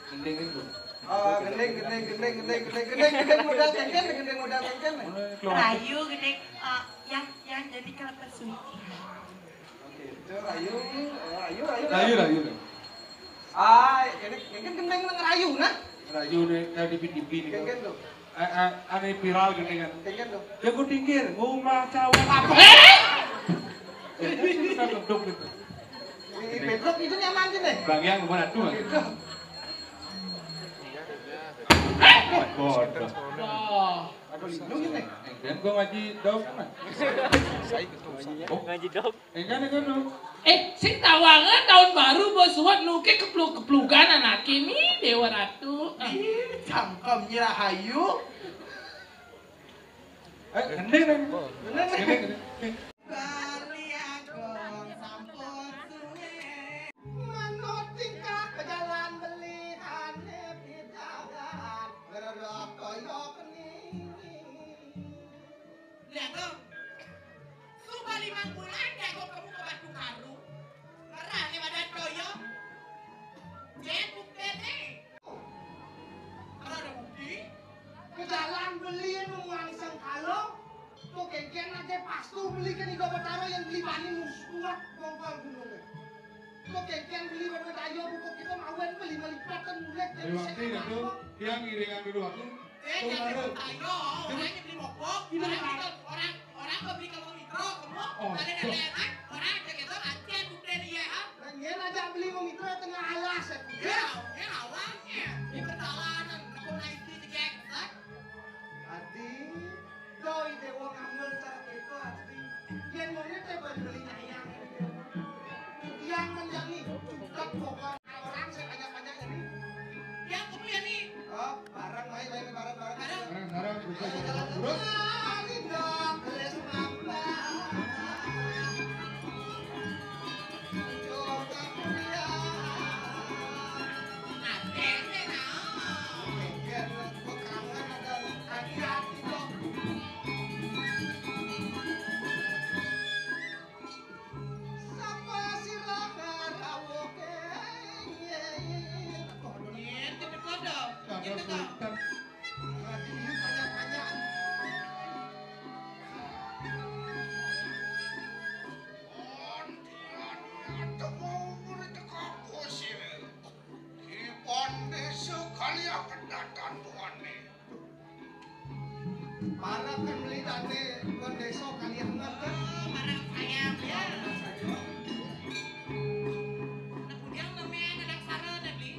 S1: Gendeng itu.
S3: Gendeng modal kengken.
S4: Rayu gede. Yang jadi kelapa suci.
S3: Oke, itu rayu.
S1: Rayu.
S3: Ah, ini kan gendeng ngerayu nah.
S1: Rayu nih tadi pipi nih.
S3: Kengken tuh.
S1: Aneh viral gendengan.
S3: Kengken tuh.
S1: Ya ku tingkir, ngomah cawan. Kita duduk gitu.
S3: Di bedrock itu nyaman sih nih.
S1: Bagian kemana tuh? Bodoh.
S3: Aku lindungi nih.
S1: Dan gua ngaji dog kan?
S6: Ngaji dog.
S1: Enggak dong.
S5: Sing tawangan tahun baru bos suat nuke kepluk-keplukan anak ini Dewa Ratu.
S3: Cangkem Rahayu.
S1: Gendeng.
S3: Bali agong sampun suwe. Manut tingkah pejalan belihane pidagan. Ngerok koyo kening.
S4: Lihat dong. Sumpah 5 bulan kayak kok kamu ke Batu Karu. Ngerah nih badan toyo. Jangan bukti nih. Kalau ada bukti.
S3: Kejalan beli menguangsang kalau. Tuh kengken aja pastu beli kan iga betaro yang beli bani muskuat bongkol gunungnya. Tuh kengken beli bener ayo buku kita mauen beli melipatan mulek.
S1: Dari waktu itu yang iringan dulu aku.
S4: Jangan tayo. Orangnya beli mokok. Orang kok beli kamu mikro. Kamu ada enak. Orang aja gitu. Nanti bukti dia.
S3: Nyen aja beli memikro tengah alas.
S4: Ya awalnya. Di perjalanan. Aku naik di cek.
S3: Adi, doi dewa ngambil cara itu adi. Yang mau teh beli ayam. Yang menjangi pokok orang saya banyak-banyak ini.
S4: Yang kamu ya nih.
S3: Oh, bareng main bareng.
S1: Barang bisa
S3: Jalan
S1: terus.
S3: dong, gelis mamba. Juga mulia.
S4: Ate nah.
S3: Biar gua kangen ada hati-hati dong. Sapa sira karawoke.
S4: Nyet kodo.
S1: Kagak sultan.
S3: Berarti ini banyak-banyak. Para penelitane pendeso kalian ngerti.
S4: Marang ayam ya. Kemudian namanya anak sara tadi.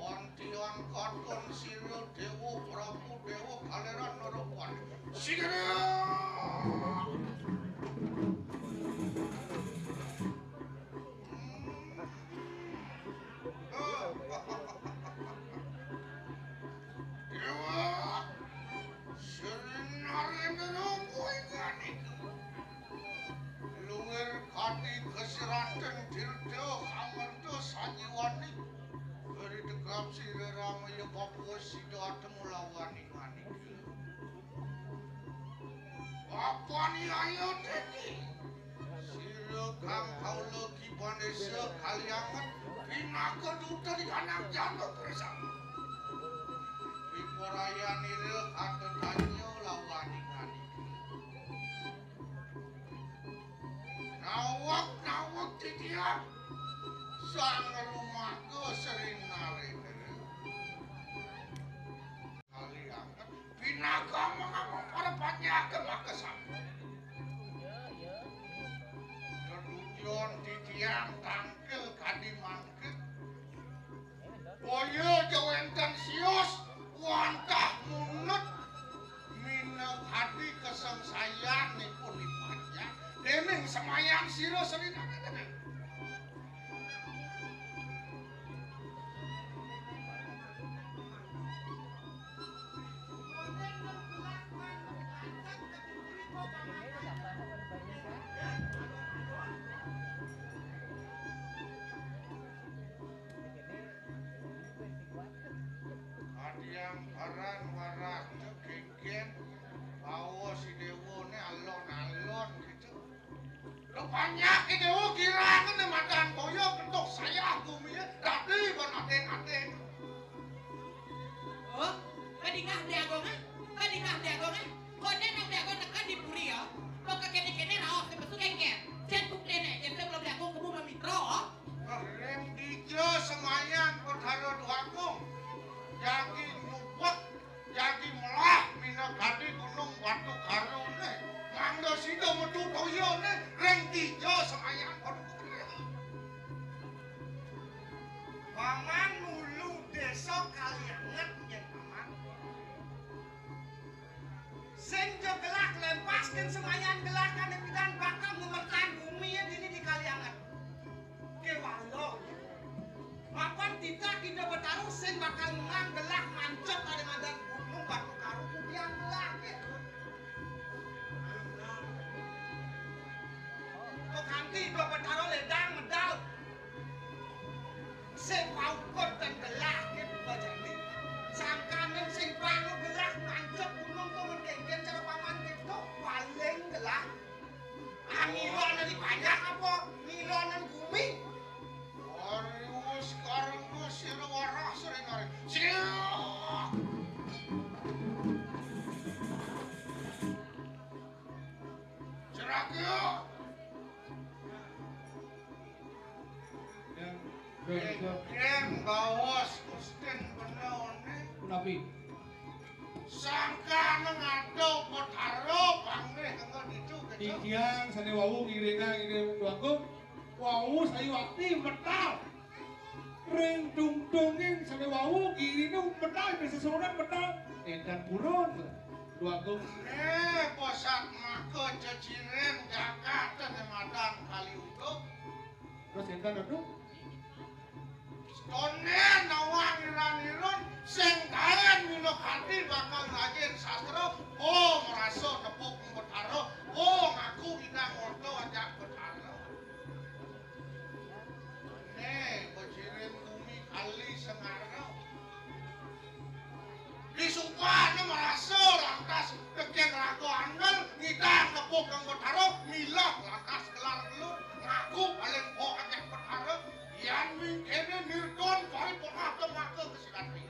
S2: Ontian katon sira dewa prabu dewa kaleran narapan sigere dewa senare nunggu ingani luwer kati kesiraten dirdo amarta sanjiwani Beri tegap sira ramaya Papua sida temulawani manik. Apa ni ayo teki? Sira kang kaula kibane sekaliangan pinaka duta di kanang jantung bersama. Piporayan ira kata tanyo lawani manik. Nawak titiak. Sang rumah ke sering narik kalian pinaka mengapa para panjang makasam kedujon titiang tangkel kadimangket boyo jawenten sios wantah munut minat hati kesengsayan nipun dipanjang deming semayang siro sering narik Adiang haran waras kengken bawa si dewo ne alon-alon gitu. Banyak si dewo kirangan ne madan boyo bentuk saya bumi tadi banaten-aten.
S4: Oh, kadingah diagongan. Konen nang diagon nekan di puri ya. Pokok kene-kene raos ke besuk engken. Jentuk dene, yang belum diagon kamu memitro.
S2: Rem dijo semayan pertaro duagung. Jadi nyupek, jadi melah mina gadi gunung Batu Karune. Mangga sida metu toyone rem dijo semayan pertaro.
S3: Paman mulu desa kalianget yen paman. Sing jo gelak lempaskeun semayan gelak kana pidan bakal ngemertan bumi dini di kalianget. Kewalo. Mapan kita bertaruh sing bakal ngang gelak mancep ada mandan gunung Batu Karu kudian gelak gitu. Kok nanti bertaruh ledang medal. Sing paukot dan gelak gitu aja nih.
S1: Papi.
S2: Sangka ngado potaro pangne kanggo dicu kecil.
S1: Tikian sane wau ngiringan ini duaku. Wau sayu akti metal. Ring dung dongeng sane wau girine metal bisa sesunan metal. Edan purun. Duaku.
S2: Posat mako ceciren Jakarta nemadan kali utuh.
S1: Terus edan atuh.
S2: Tonen nawang iran-iran sing kalian minok hati bakal ngajin sastra. Oh merasa nepuk betaro. Oh ngaku inang orto ajak betaro. Bocirin bumi kali sengarno. Disumpahnya merasa lantas keken rago angel ngidang nepuk kang betaro. Milah lantas kelar gelur ngaku paling po ajak betaro. Yang mingkene nirgon kali pengata maka kesikati.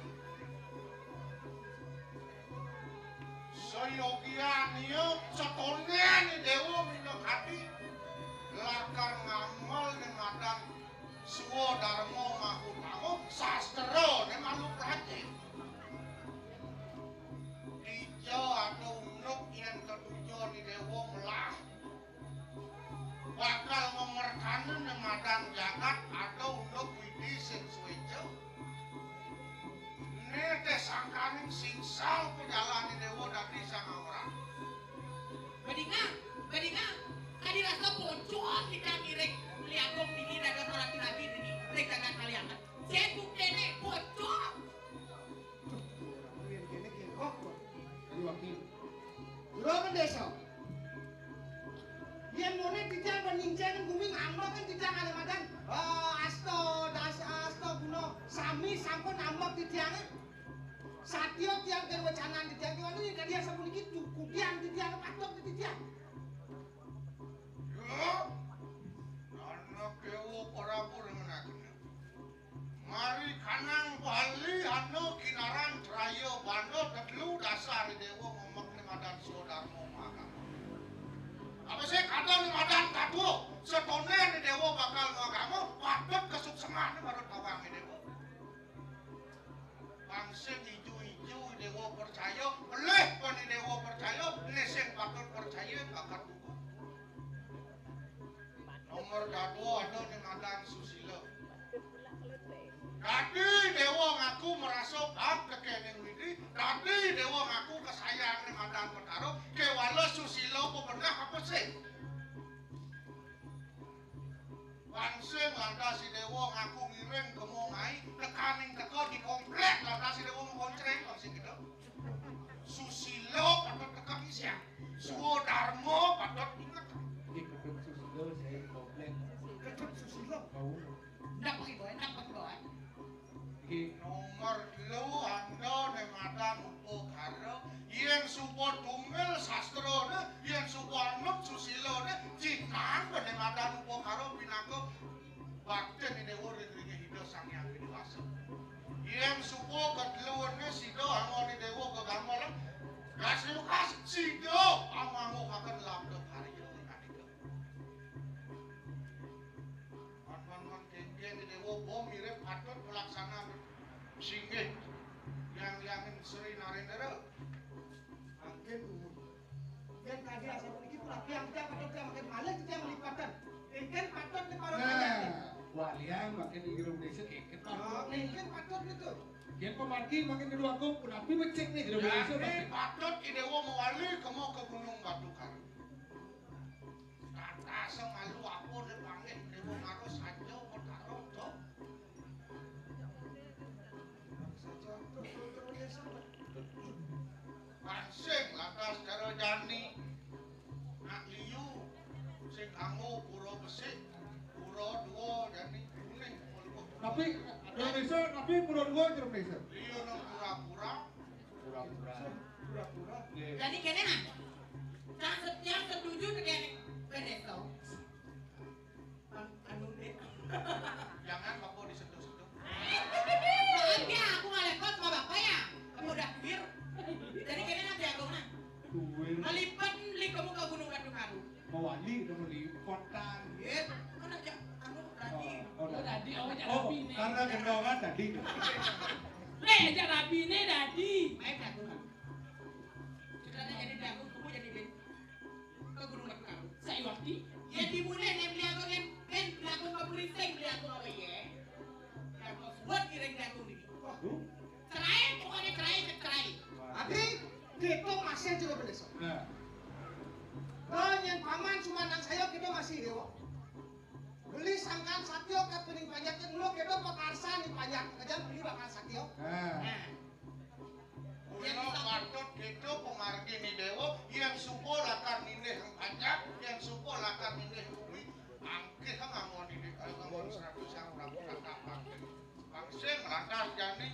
S2: Seyogian iyo setonen ni dewa minok hati. Lakar ngamal ni madan suwo darmo mahu tamu sastra ni malu praji. Dijo atau unuk yang ketujuh ni dewa melah. Bakal ngemerkanu ni madan jagat atau unuk widi sing suwejo. Nete sangkaning singsal pejalan ni dewa dati sang orang.
S4: Badinga, kadi rasa pocong kita mirek liagong dini daga sholat nabi dini rek daga kalian. Cebuk dene pocong.
S3: Gini kok.
S1: Jadi wakil.
S3: Lho desa. Yen mone dijang peningcen bumi ngambek kan dijang ale madan. Asto guna sami sampun ambek dijange. Satyo tiang den wacanan dijang iki kadian sampun iki kudian dijang patok dijang.
S2: Anak dewa Prabu remenaken. Mari kanang bali anu kinaran traya bando tetlu dasar dewa ngomong ni madan sodarmo maka. Apa sih kata ni madan kadu setone ni dewa bakal ngagamu patut kesuksesan baru tawang ni dewa. Bangsa hijau-hijau dewa percaya, oleh pun dewa percaya, neseng patut percaya bakal buku. Nomor kedua ada di madan susilo. Tadi dewa ngaku merasa bab kekening widi. Tadi dewa ngaku kesayang di madan betaro. Kewala susilo pernah apa sih? Langsung lantas si dewa ngaku ngiring ke mongai. Tekaning teko di komplek lantas si dewa mengoncreng langsung gitu. Susilo patut tekak isya. Suwo Darmo patut ingat.
S1: Di kedung susilo saya komplek.
S3: Kedut susilo.
S1: Kau.
S4: Ndak pakai boy.
S2: Nomor lu anda nemadan upo karo yang supo tunggal sastro ne yang supo anut susilo ne cikang nemadan upo karo pinako bakte ni dewo ringe hidup sang yang dewasa yang supo kedluan ne sido amo ni dewo kegamolan kasih sido amangu akan labdo hari ini adiko man kengkeng ni dewo bom mirip patut pelaksana singgih yang Sri Narendra
S3: Angken umur. Yen tadi asal iki pula tiang patut tiang makin malah tiang lipatan. Engken patut di para
S1: Nah, walian makin di gerung desa keket.
S3: Engken patut itu.
S1: Yen pemarki makin kedua aku penapi becek nih gerung desa.
S2: jadi patut idewo mewali kamu ke Gunung Batu Karu kata semalu aku dipanggil idewo ngaruh sanjo petaro toh Pansing lantas karo jani nak liu sing kanggo pura besik pura dua jani kuning
S1: Tapi gerung desa, tapi pura dua gerung desa.
S2: liu nang pura-pura
S3: Pura-pura.
S4: Jadi kene nah. Yang setuju dengan Beneso. Anu deh.
S2: jangan bapak disentuh-sentuh
S4: Maaf ya, aku nggak lekot sama bapak ya. Kamu udah clear. Jadi kene nanti aku nah.
S1: Duel.
S4: Melipat li kamu ke Gunung Batu Karu.
S1: Mewali udah melipotan.
S4: Ya, kan aja anu berarti.
S5: Oh, tadi awak
S1: Oh, karena gendongan tadi.
S4: Le,
S5: aja rabine dadi.
S4: Main dagu kan. Sekarang jadi dagu, kamu jadi ben. Ke Gunung Batu Karu.
S5: Saya waktu.
S4: Ya dimulai nih beli aku kan dagu nggak boleh sing beli aku apa ya? Dagu buat kireng dagu ini. Cerai pokoknya cerai.
S3: Adi, kita masih juga berdesa.
S1: Nah,
S3: Yang paman cuma nang saya kita masih dewa. Beli sangkan satyo ke pening pajak lo kita pakarsa nih pajak aja beli bakal satyo.
S1: nah.
S4: Nah,
S2: Uno patut gitu pengargi ni dewa yang supo lakar nindeh ang pajak, yang supo lakar nindeh bumi. Angkit ang ngamon di ngamon 100 yang orang kakak pangking. Pangsing lantas jani.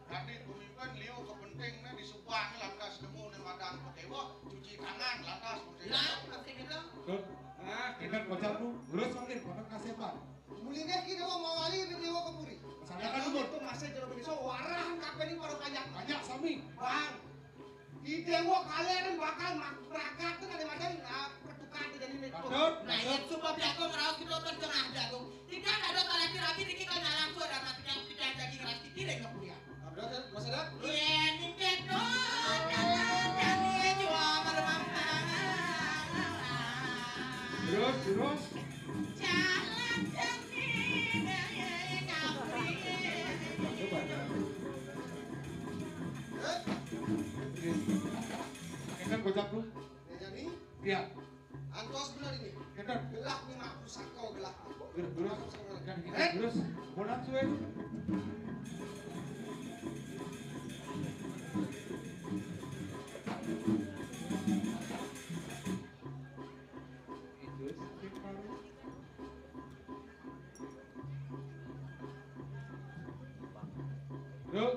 S2: Tadi kumipan liu kepentingnya disumpah lantas nemu di madang dewa cuci tangan lantas
S4: lah pasti gitu.
S1: Tuh. Nah, kita kocak lu. Terus manggil kotak kasepan.
S3: Mulinya kita mau wali di dewa kepuri.
S1: Saya kan umur.
S3: Itu masih juga berdesa. Warahan kapan ini para pajak.
S1: Banyak sami.
S3: Bang, di dewa kalian bakal merakat tuh ada macam pertukaran tidak ini.
S1: Patut.
S4: Nah, yang sumpah dagu merawat kita tercengah dagu. Tidak ada salah rapi dikit kan langsung ada mati yang tidak jadi keras tidak nggak kuliah.
S3: Abdul, Mas Adat?
S4: Iya, Nintendo, jalan jual bermampa.
S1: Terus.
S4: Jalan demi ngapri.
S1: Coba. Kita kocak lu.
S3: Jadi,
S1: Iya.
S3: antos benar ini.
S1: Kita
S3: Gelak nih mak pusako gelak.
S1: terus. Bonan suwe. Yuk.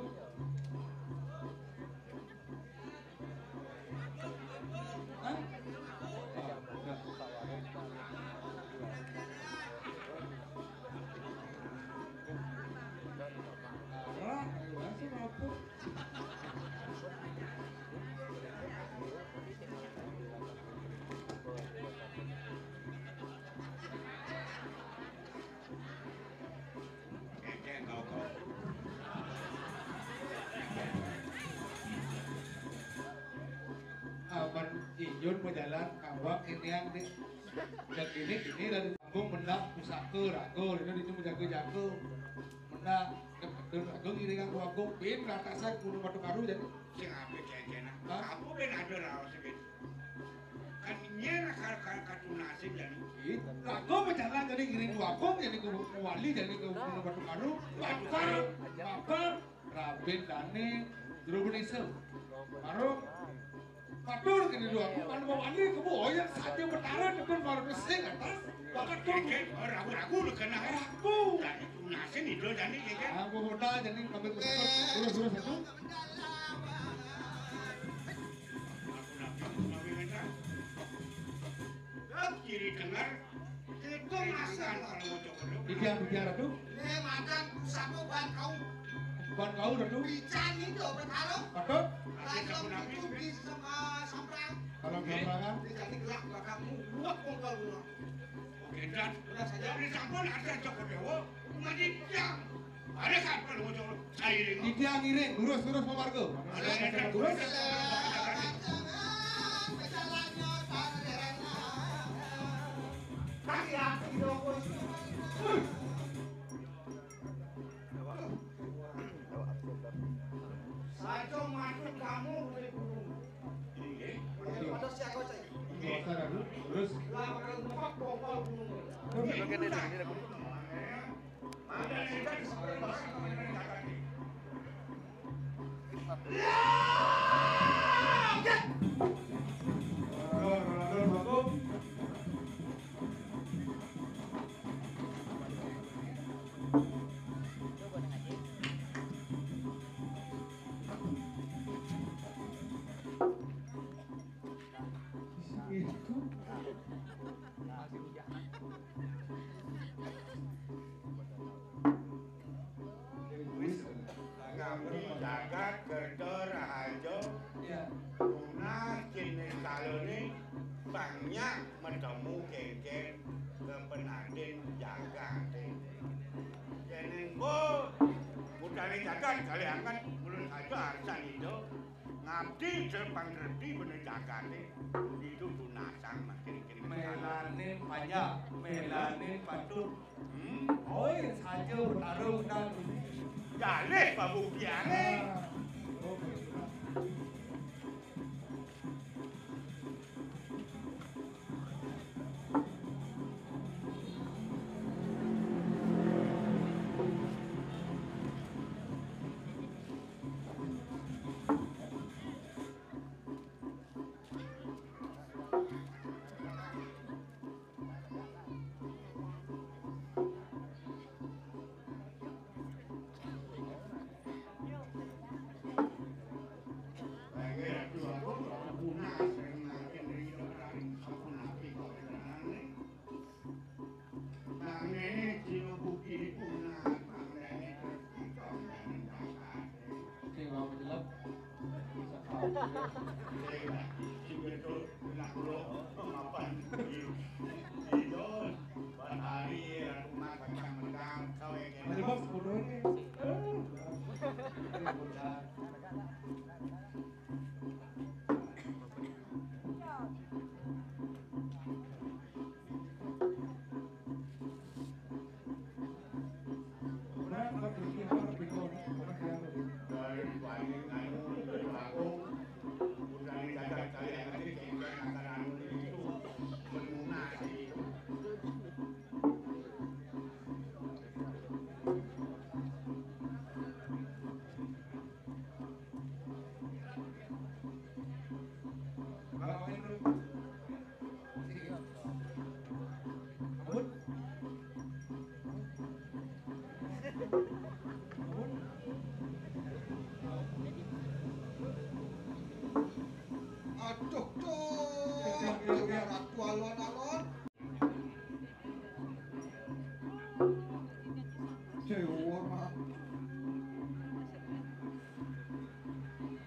S1: Hah? Aman Iyun berjalan kawak ini yang di dan ini dari kampung mendak pusaka rago itu menjaga mendak kedun rago ini kan rago pin ratasan Gunung Batu Karu jadi
S2: sing apik kayaknya.
S1: Hah?
S2: Aku ben ada raos sebet. Kan nyen katunasib jadi.
S1: rago berjalan jadi ngiring rago jadi ke wali jadi ke Gunung Batu Karu bakar rabin dane jero benisem baru patur kini dua aku kan mau wali kamu oyang saja bertaran depan baru pesing atas bakar tuh
S2: Kayaknya ragu-ragu lu kena
S1: ragu
S2: dan tunasib itu jadi kayaknya.
S1: aku muda jadi kami terus satu
S2: Kiri dengar
S3: Itu masa.
S1: bicara ratu
S3: Ini madan pusako bahan kau.
S1: ban kau ratu
S3: Bican itu bertaruh.
S1: patut
S3: Lagi itu di sama samprang.
S1: kalau perangan
S3: Jadi gelak belakangmu. Buat kongkol dulu.
S2: Oke, dan dari sampun ada Joko Dewo, ngajijang. Ada kan kalau Joko Sairing.
S1: dia ngiring lurus pemargo
S2: Ada
S1: lurus
S3: Hati-hati dong, bos. Saya masuk kamu dari gunung. Pada si aku cai.
S1: biasa ratu terus
S3: Lah bakal ngepak kongkol gunung.
S2: Ada yang tadi sampai bahasa namanya kakak.
S1: itu
S2: Kami jagat kerja rahaja.
S1: ya
S2: Guna kini kalau ini banyak bertemu keken kepenadin jagat. Jadi bu, bukan jagat kalian kan karsan itu ngabdi depan reti bener jagane itu tunasang makin kiri
S3: Melanin pajak, melanin patut. Oh, saja bertarung dan
S2: jaleh babu biane
S3: aduh tuh ratu alon-alon dewa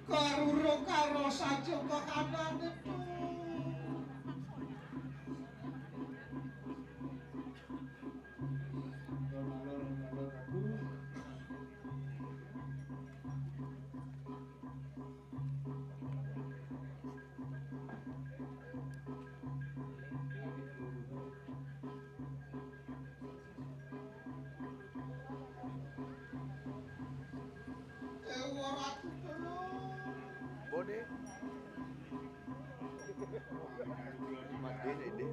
S3: karuro karo saja kekanan itu
S6: Bode. Mati ini.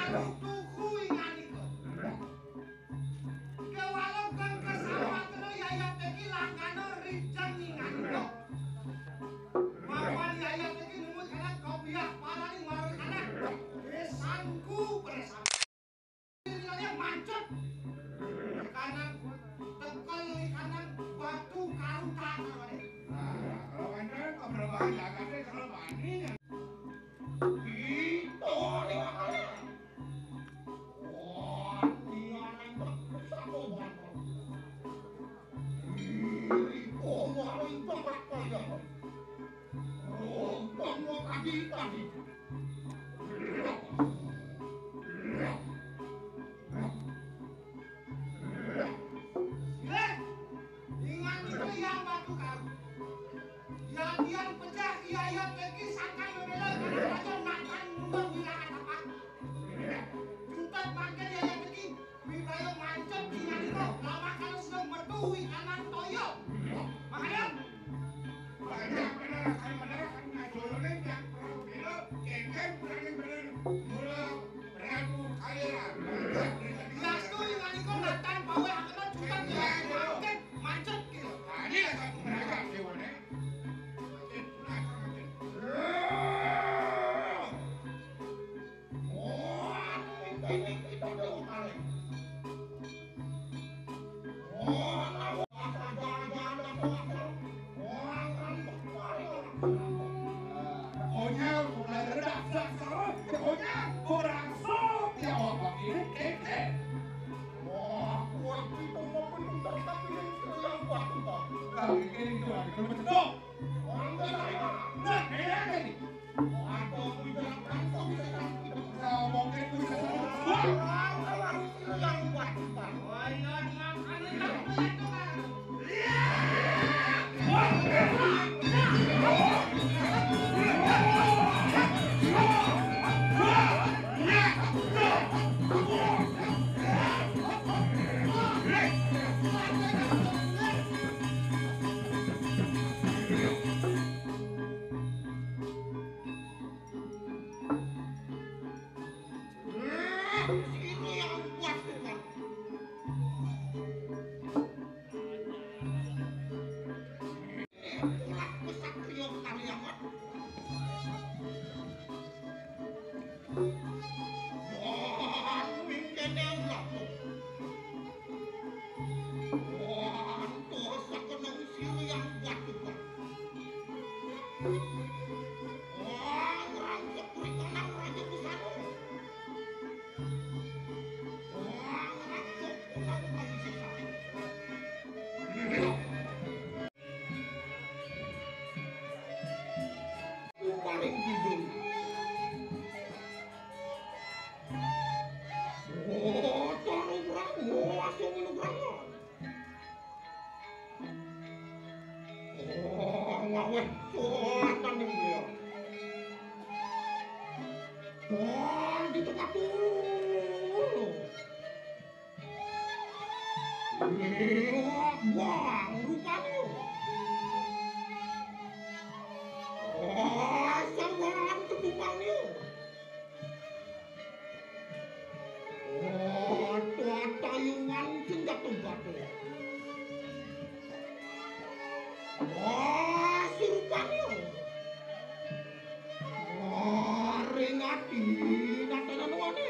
S2: Kalau
S1: Pokoknya mulai dasar, pokoknya kurang sok ya Allah ini keke. Wah, kuat itu mau penuntar tapi yang kuat itu. Kali ini juga kalau betul. Nah, kayak ini. Waduh, udah kantong bisa kita ngomongin bisa sama. Yang kuat. Oh iya, di tempat dulu. Buang rupanya. Sanggalan ketupannya. Tuan tayungan senjata batu. Surupannya. Ringati natanan wane.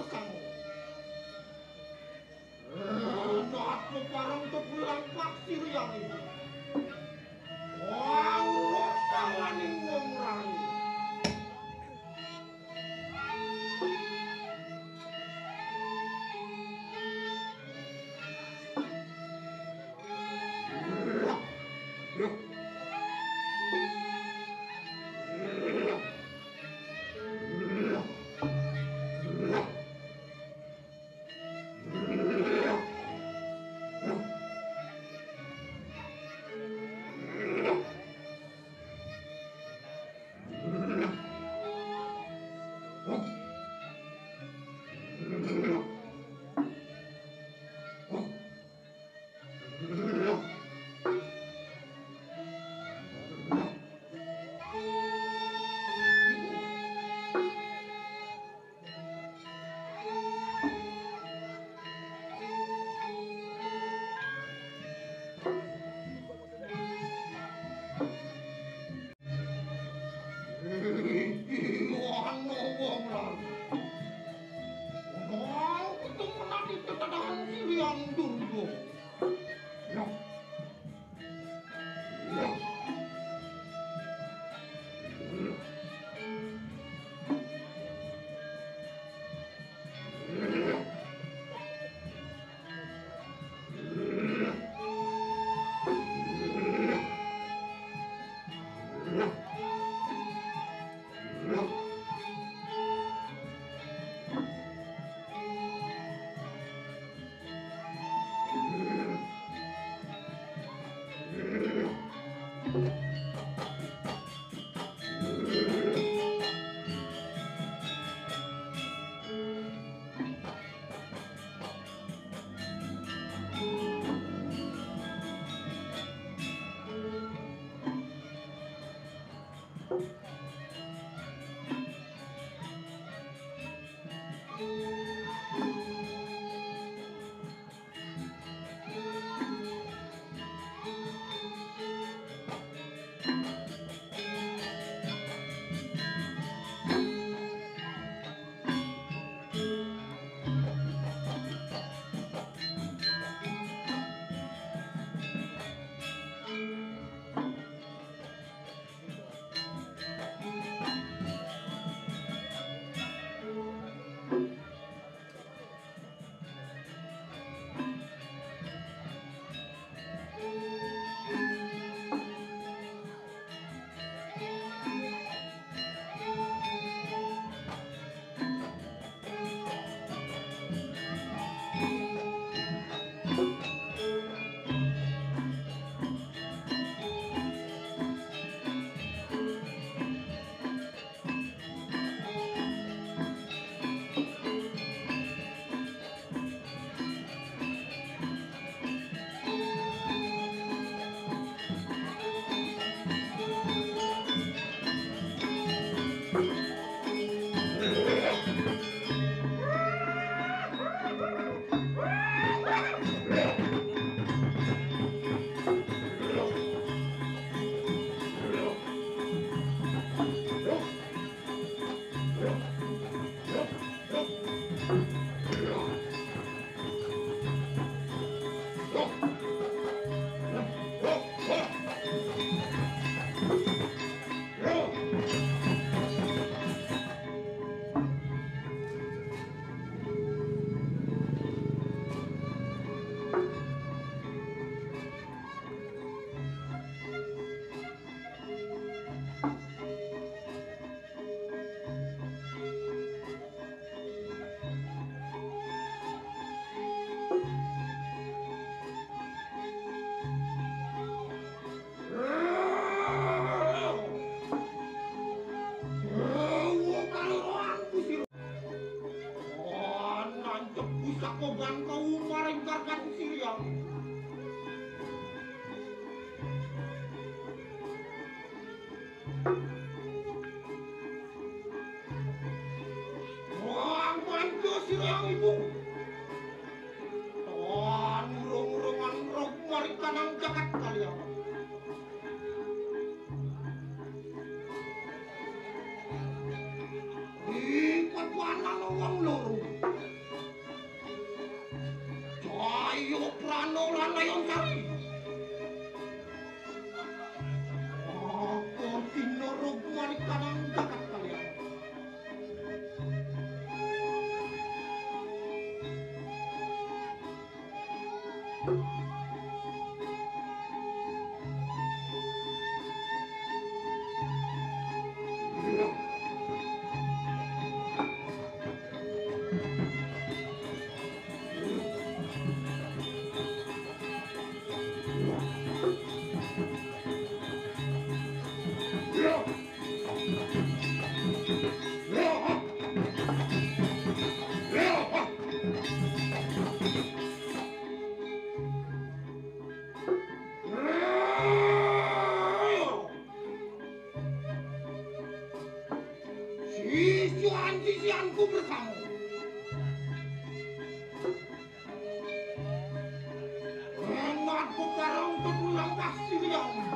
S3: kamu. Aku parang tepulang paksir yang itu. Wah, urut sawaning wong rani. Wong loro perjuangan sisianku bersama. Hematku karang kepulang kasih yang